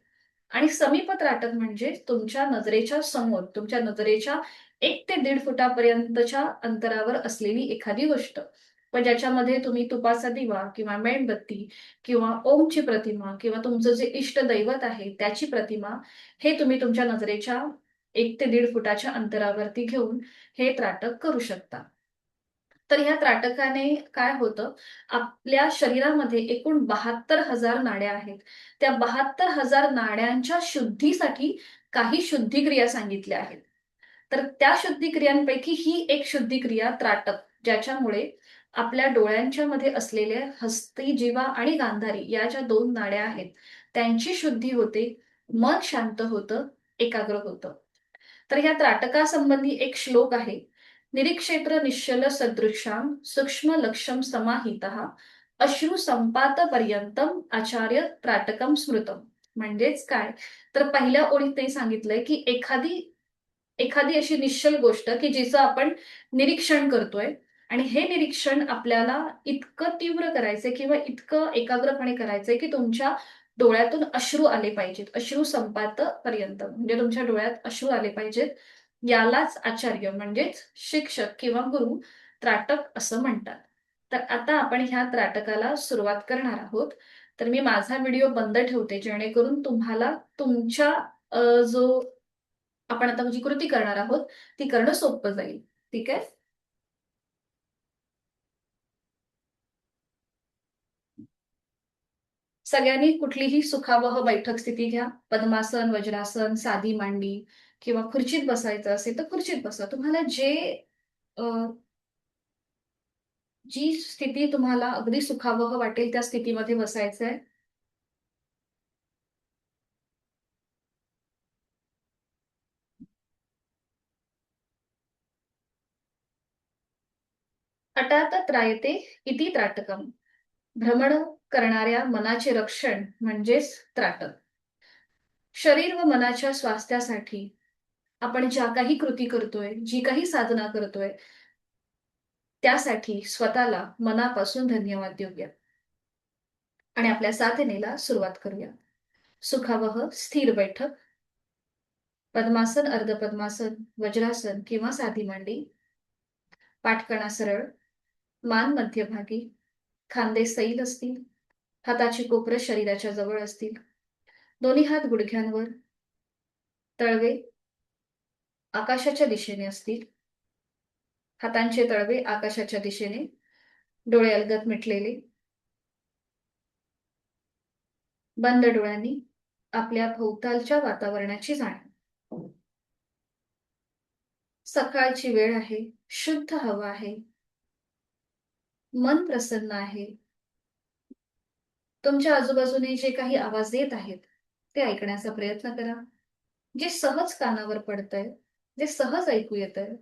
आणि समीप त्राटक म्हणजे तुमच्या नजरेच्या समोर, तुमच्या नजरेच्या 1 ते 1.5 फुटापर्यंतच्या अंतरावर असलेली एखादी गोष्ट. पण ज्याच्यामध्ये तुम्ही तुपाचा दिवा किंवा मेणबत्ती किंवा ओमची प्रतिमा किंवा तुमचं जे इष्ट दैवत आहे त्याची प्रतिमा, हे तुम्ही तुमच्या नजरेच्या 1 ते 1.5 फुटाच्या अंतरावरती घेऊन हे त्राटक करू शकता. तर ह्या त्राटकाने काय होतं, आपल्या शरीरामध्ये एकूण 72,000 नाड्या आहेत. त्या 72,000 नाड्यांच्या शुद्धीसाठी काही शुद्धिक्रिया सांगितल्या आहेत. तर त्या शुद्धिक्रियांपैकी ही एक शुद्धिक्रिया त्राटक, ज्याच्यामुळे आपल्या डोळ्यांच्या मध्ये असलेले हस्ती, जिव्हा आणि गांधारी या ज्या 2 नाड्या आहेत, त्यांची शुद्धी होते, मन शांत होतं, एकाग्र होतं. तर ह्या त्राटकासंबंधी एक श्लोक आहे. निरीक्षेत्र निश्चल सदृशां सूक्ष्म लक्षम समाहितः अश्रू संपात पर्यंतम आचार्य त्राटकम स्मृतम. म्हणजेच काय, तर पहिल्या ओळीत ते सांगितलंय की एखादी एखादी अशी निश्चल गोष्ट की जिचं आपण निरीक्षण करतोय आणि हे निरीक्षण आपल्याला इतकं तीव्र करायचंय किंवा इतकं एकाग्रपणे करायचंय की तुमच्या डोळ्यातून अश्रू आले पाहिजेत. अश्रू संपात पर्यंत म्हणजे तुमच्या डोळ्यात अश्रू आले पाहिजेत. यालाच आचार्य म्हणजेच शिक्षक किंवा गुरु त्राटक असं म्हणतात. तर आता आपण ह्या त्राटकाला सुरुवात करणार आहोत. तर मी माझा व्हिडिओ बंद ठेवते जेणेकरून तुम्हाला तुमच्या जो आपण आता जी कृती करणार आहोत, ती करणं सोपं जाईल. ठीक आहे? सगळ्यांनी कुठलीही सुखावह बैठक स्थिती घ्या. पद्मासन, वज्रासन, साधी मांडी किंवा खुर्चीत बसायचं असेल तर खुर्चीत बसा. तुम्हाला अ, जी स्थिती तुम्हाला अगदी सुखावह वाटेल त्या स्थितीमध्ये बसायचंय. अटात त्रायते इति त्राटकम. भ्रमण करणाऱ्या मनाचे रक्षण म्हणजेच त्राटक. शरीर व मनाच्या स्वास्थ्यासाठी आपण ज्या काही कृती करतोय, जी काही साधना करतोय, त्यासाठी स्वतःला मनापासून धन्यवाद देऊया आणि आपल्या साधनेला सुरुवात करूया. सुखावह स्थिर बैठक, पद्मासन, अर्धपद्मासन, वज्रासन किंवा साधी मांडी, पाठकणा सरळ, मान मध्यभागी, खांदे सैल असतील, हाताची कोपरं शरीराच्या जवळ असतील, दोन्ही हात गुडघ्यांवर, तळवे आकाशाच्या दिशेने असतील. हातांचे तळवे आकाशाच्या दिशेने, डोळे अलगद मिटलेले. बंद डोळ्यांनी आपल्या भोवतालच्या वातावरणाची जाणीव. सकाळची वेळ आहे, शुद्ध हवा आहे, मन प्रसन्न आहे. तुमच्या आजूबाजूने जे काही आवाज येत आहेत ते ऐकण्याचा प्रयत्न करा. जे सहज कानावर पडतंय, जे सहज ऐकू येतंय.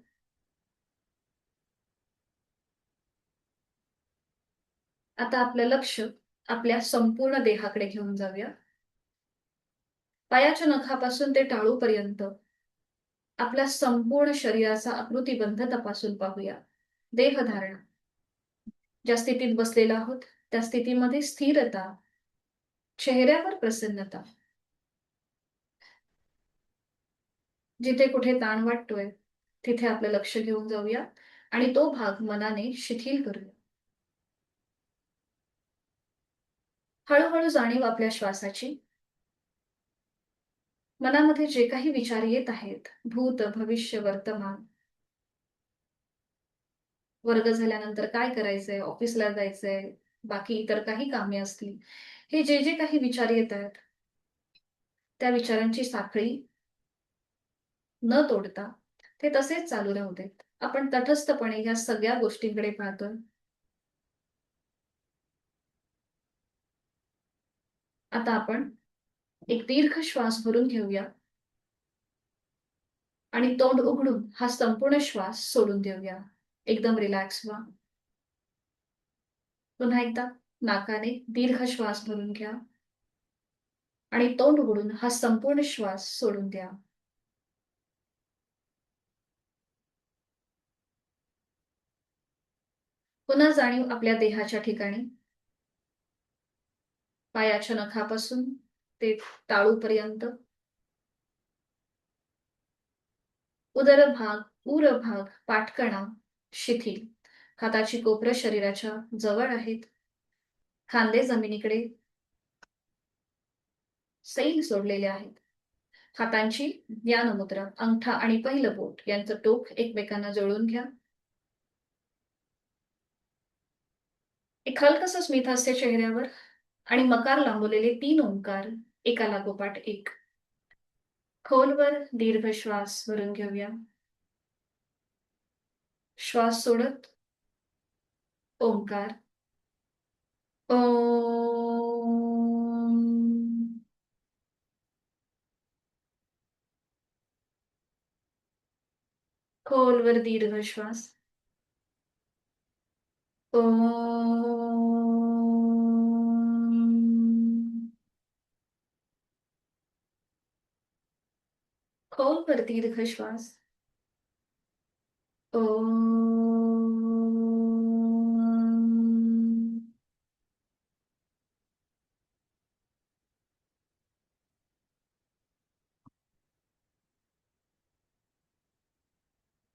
आता आपलं लक्ष आपल्या संपूर्ण देहाकडे घेऊन जाऊया. पायाच्या नखापासून ते टाळूपर्यंत आपल्या संपूर्ण शरीराचा आकृतिबंध तपासून पाहूया. देहधारणा, ज्या स्थितीत बसलेला आहोत त्या स्थितीमध्ये स्थिरता, चेहऱ्यावर प्रसन्नता. जिथे कुठे ताण वाटतोय तिथे आपलं लक्ष घेऊन जाऊया आणि तो भाग मनाने शिथिल करूया. हळूहळू जाणीव आपल्या श्वासाची. मनामध्ये जे काही विचार येत आहेत, भूत, भविष्य, वर्तमान, वर्ग झाल्यानंतर काय करायचंय, ऑफिसला जायचंय, बाकी इतर काही कामे असतील, हे जे जे काही विचार येत आहेत त्या विचारांची साखळी न तोडता ते तसेच चालू राहू देत. आपण तटस्थपणे या सगळ्या गोष्टींकडे पाहतोय. आता आपण एक दीर्घ श्वास भरून घेऊया आणि तोंड उघडून हा संपूर्ण श्वास सोडून देऊया. एकदम रिलॅक्स व्हा. पुन्हा एकदा नाकाने दीर्घ श्वास भरून घ्या आणि तोंड उघडून हा संपूर्ण श्वास सोडून द्या. पुन्हा जाणीव आपल्या देहाच्या ठिकाणी. पायाच्या नखापासून ते टाळूपर्यंत, उदर भाग, उर भाग, पाठकणा शिथिल. हाताची कोपरं शरीराच्या जवळ आहेत. खांदे जमिनीकडे सैल सोडलेले आहेत. हातांची ज्ञानमुद्रा, अंगठा आणि पहिलं बोट यांचं टोक एकमेकांना जोडून घ्या. एक हलकसं स्मित हास्य चेहऱ्यावर आणि मकार लांबवलेले 3 ओंकार एका लागोपाठ एक. खोलवर दीर्घ श्वास भरून घेऊया. श्वास सोडत ओंकार. ओम. खोलवर दीर्घ श्वास. ओम. खोलवर दीर्घ श्वास. ओम.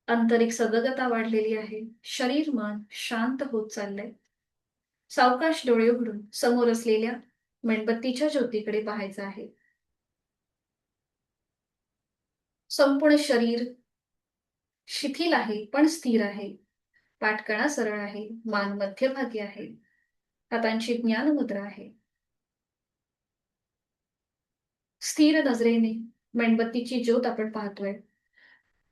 आंतरिक सजगता वाढलेली आहे. शरीर मन शांत होत चाललंय. सावकाश डोळे उघडून समोर असलेल्या मेणबत्तीच्या ज्योतीकडे पाहायचं आहे. संपूर्ण शरीर शिथिल आहे पण स्थिर आहे. पाठकणा सरळ आहे, मान मध्यभागी आहे, हातांची ज्ञान मुद्रा आहे. स्थिर नजरेने मेणबत्तीची ज्योत आपण पाहतोय.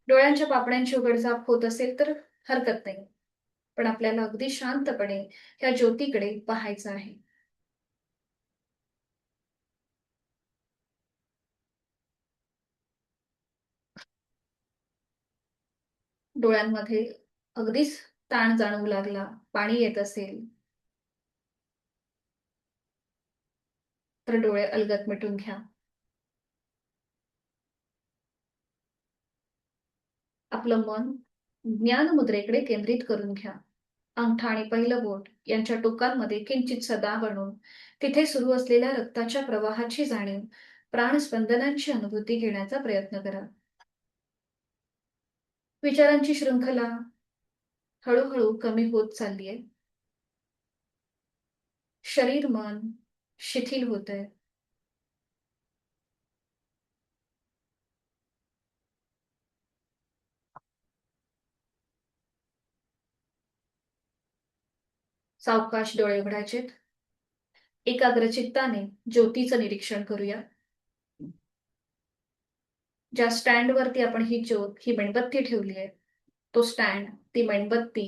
डोळ्यांच्या पापण्यांची उघडझाप होत असेल तर हरकत नाही, पण आपल्याला अगदी शांतपणे ह्या ज्योतीकडे पाहायचं आहे. डोळ्यांमध्ये अगदीच ताण जाणवू लागला, पाणी येत असेल तर डोळे अलगद मिटून घ्या. आपलं मन ज्ञान मुद्रेकडे केंद्रित करून घ्या. अंगठा आणि पहिलं बोट यांच्या टोकांमध्ये किंचित सदा बनवून तिथे सुरू असलेल्या रक्ताच्या प्रवाहाची जाणीव, प्राणस्पंदनांची अनुभूती घेण्याचा प्रयत्न करा. विचारांची शृंखला हळूहळू कमी होत चाललीये. शरीर मन शिथिल होतंय. सावकाश डोळे उघडायचेत. एकाग्र चित्ताने ज्योतीचं निरीक्षण करूया. ज्या स्टँडवरती आपण ही ज्योत, ही मेणबत्ती ठेवली आहे, तो स्टँड, ती मेणबत्ती,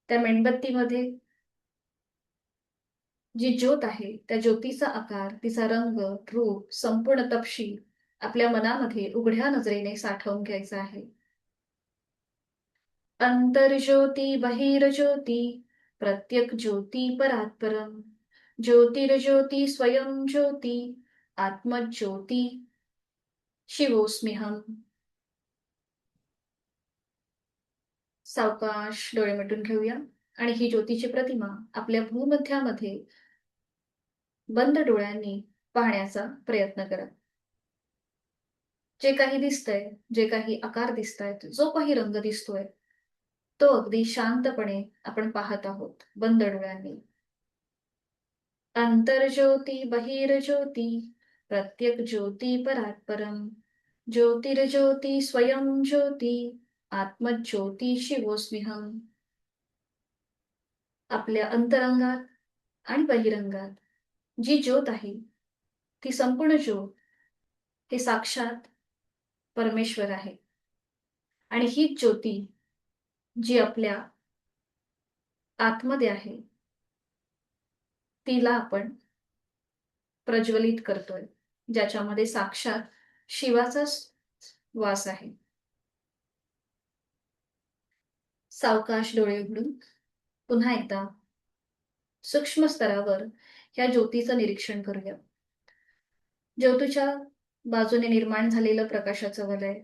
त्या मेणबत्तीमध्ये जी ज्योत आहे त्या ज्योतीचा आकार, तिचा रंग, रूप, संपूर्ण तपशील आपल्या मनामध्ये उघड्या नजरेने साठवून घ्यायचा आहे. अंतर्ज्योती बहिर्ज्योती प्रत्यक ज्योती परात्परम ज्योतिर्ज्योती स्वयं ज्योती आत्मज्योती शिवोस्म्यहम. सावकाश डोळे मिटून घेऊया आणि ही ज्योतीची प्रतिमा आपल्या भूमध्यामध्ये बंद डोळ्यांनी पाहण्याचा प्रयत्न करा. जे काही दिसतंय, जे काही आकार दिसतायत, जो काही रंग दिसतोय, तो अगदी शांतपणे आपण पाहत आहोत बंद डोळ्यांनी. अंतर्ज्योती बहिर्ज्योती प्रत्यक ज्योती परात्परम ज्योतिर्ज्योती स्वयं ज्योती आत्मज्योती शिवोस्म्यहम. आपल्या अंतरंगात आणि बहिरंगात जी ज्योत आहे, ती संपूर्ण ज्योत हे साक्षात परमेश्वर आहे. आणि ही ज्योती जी आपल्या आतमध्ये आहे, तिला आपण प्रज्वलित करतोय, ज्याच्यामध्ये साक्षात शिवाचा वास आहे. सावकाश डोळे उघडून पुन्हा एकदा सूक्ष्म स्तरावर ह्या ज्योतीचं निरीक्षण करूया. ज्योतीच्या बाजूने निर्माण झालेलं प्रकाशाचं वलय,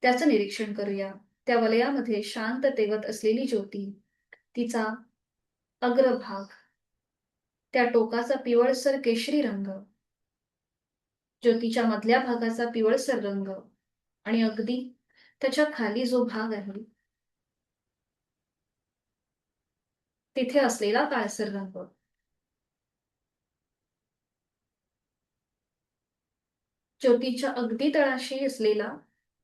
त्याचं निरीक्षण करूया. त्या वलयामध्ये शांत तेवत असलेली ज्योती, तिचा अग्रभाग, त्या टोकाचा पिवळसर केशरी रंग, ज्योतीच्या मधल्या भागाचा पिवळसर रंग आणि अगदी त्याच्या खाली जो भाग आहे तिथे असलेला काळसर रंग. ज्योतीच्या अगदी तळाशी असलेला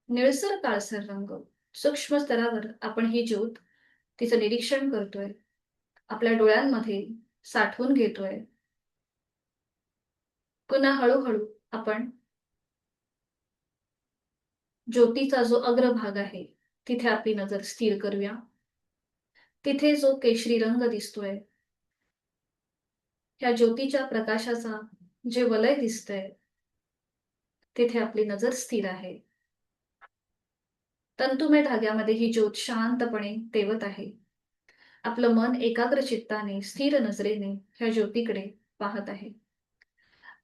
निळसर काळसर रंग. सूक्ष्म स्तरावर आपण ही ज्योत, तिचं निरीक्षण करतोय, आपल्या डोळ्यांमध्ये साठवून घेतोय. पुन्हा हळूहळू आपण ज्योतीचा जो अग्रभाग आहे तिथे आपली नजर स्थिर करूया. तिथे जो केशरी रंग दिसतोय, ह्या ज्योतीच्या प्रकाशाचा जे वलय दिसतंय, तिथे आपली नजर स्थिर आहे. तंतुमय धाग्यामध्ये ही ज्योत शांतपणे तेवत आहे. आपलं मन एकाग्र चित्ताने स्थिर नजरेने ह्या ज्योतीकडे पाहत आहे.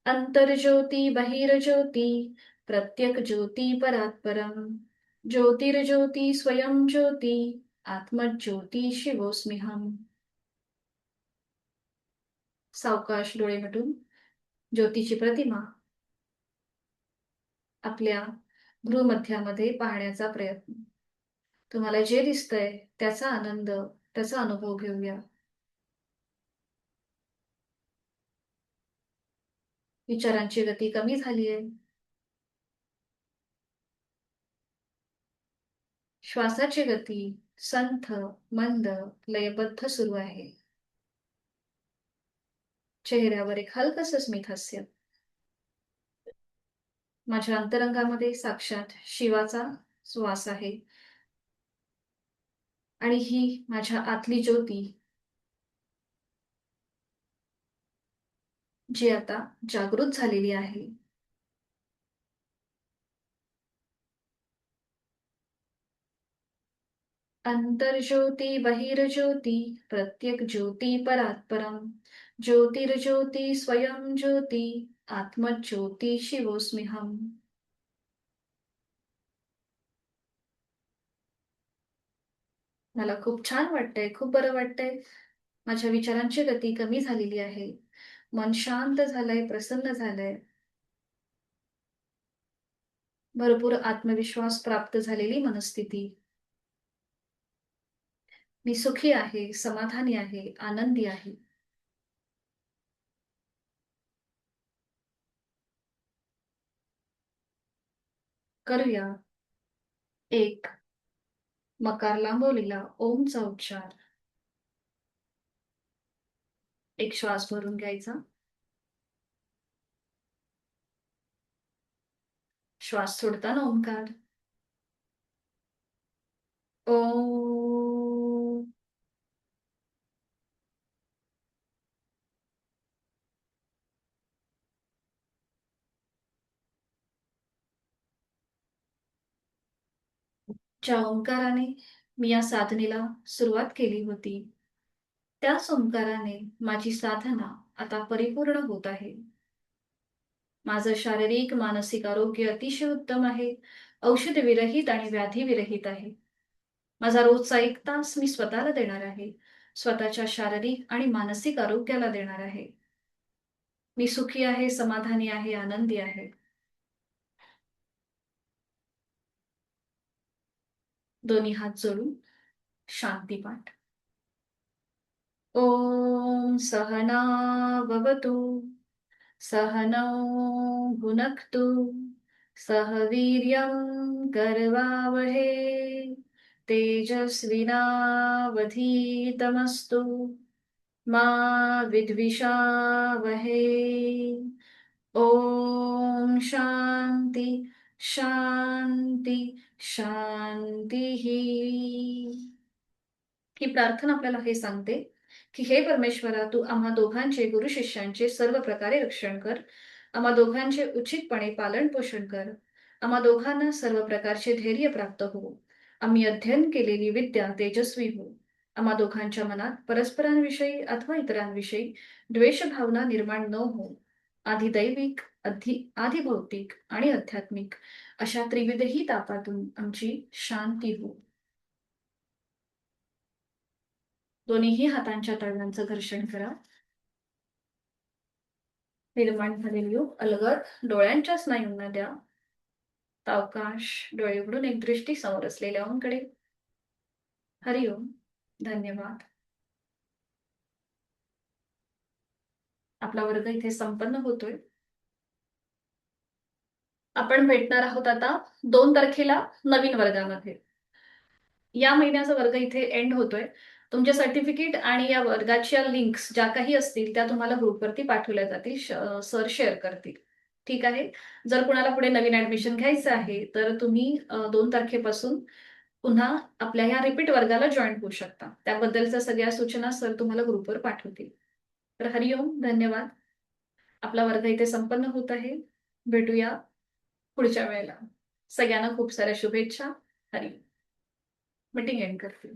अंतर्ज्योती बहिर्ज्योती प्रत्यक ज्योती परात्परम ज्योतिर्ज्योती स्वयं ज्योती आत्मज्योती शिवोस्म्यहम. सावकाश डोळे मिटून ज्योतीची प्रतिमा आपल्या भ्रूमध्यामध्ये पाहण्याचा प्रयत्न. तुम्हाला जे दिसतंय त्याचा आनंद, त्याचा अनुभव घेऊया. विचारांची गती कमी झाली आहे. श्वासाची गती संथ, मंद, लयबद्ध सुरू आहे. चेहऱ्यावर एक हलकसं स्मित हास्य. माझ्या अंतरंगामध्ये साक्षात शिवाचा श्वास आहे आणि ही माझ्या आतली ज्योती, जी आता जागृत झालेली आहे. अंतर्ज्योती बहिर्ज्योती प्रत्यक ज्योती परात्परम ज्योतिर्ज्योती स्वयं ज्योती आत्मज्योती शिवोस्म्यहम. मला खूप छान वाटतंय, खूप बरं वाटतंय. माझ्या विचारांची गती कमी झालेली आहे. मन शांत झालंय, प्रसन्न झालंय. भरपूर आत्मविश्वास प्राप्त झालेली मनस्थिती. मी सुखी आहे, समाधानी आहे, आनंदी आहे. करूया एक मकार लांबवलेला ओमचा उच्चार. एक श्वास भरून घ्यायचा. श्वास सोडताना ओंकार. ओ. ज्या ओंकाराने मी या साधनेला सुरुवात केली होती, त्याच ओंकाराने माझी साधना आता परिपूर्ण होत आहे. माझं शारीरिक, मानसिक आरोग्य अतिशय उत्तम आहे. औषधविरहित आणि व्याधीविरहित आहे. माझा रोजचा 1 तास मी स्वतःला देणार आहे. स्वतःच्या शारीरिक आणि मानसिक आरोग्याला देणार आहे. मी सुखी आहे, समाधानी आहे, आनंदी आहे. दोन्ही हात जोडून शांती पाठ. ओम सहना भवतु, सहनौ भुनक्तु, सह वीर्यं करवावहे, तेजस्विनावधीतमस्तु, मा विद्विषावहे. ओम शांती शांती शांतीः. ही प्रार्थना आपल्याला हे सांगते की हे परमेश्वरा, तू आम्हा दोघांचे, गुरु शिष्यांचे सर्व प्रकारे रक्षण कर. आम्हा दोघांचे उचितपणे पालन पोषण कर. आम्हा दोघांना सर्व प्रकारचे धैर्य प्राप्त हो. आम्ही अध्ययन केलेली विद्या तेजस्वी हो. आम्हा दोघांच्या मनात परस्परांविषयी अथवा इतरांविषयी द्वेष भावना निर्माण न हो. आधी दैविक, आधी भौतिक आणि आध्यात्मिक अशा त्रिविधही तापातून आमची शांती हो. दोन्हीही हातांच्या तळव्यांचं घर्षण करा. निर्माण झालेली योग अलगद डोळ्यांच्या स्नायूंना द्या. सावकाश डोळे उघडून एक दृष्टी समोर असलेल्या ओमकडे. हरिओम. धन्यवाद. आपला वर्ग इथे संपन्न होतोय. आपण भेटणार आहोत आता 2 तारखेला नवीन वर्गामध्ये. या महिन्याचा वर्ग इथे एंड होतोय. तुमचे सर्टिफिकेट आणि या वर्गाच्या लिंक्स ज्या काही असतील त्या तुम्हाला ग्रुपवरती पाठवल्या जातील. सर शेअर करतील. ठीक आहे. जर कुणाला पुढे नवीन ऍडमिशन घ्यायचं आहे तर तुम्ही 2 तारखेपासून पुन्हा आपल्या ह्या रिपीट वर्गाला जॉईन होऊ शकता. त्याबद्दलच्या सगळ्या सूचना सर तुम्हाला ग्रुपवर पाठवतील. तर हरिओम. धन्यवाद. आपला वर्ग इथे संपन्न होत आहे. भेटूया पुढच्या वेळेला. सगळ्यांना खूप साऱ्या शुभेच्छा. हरि. मीटिंग एंड करते.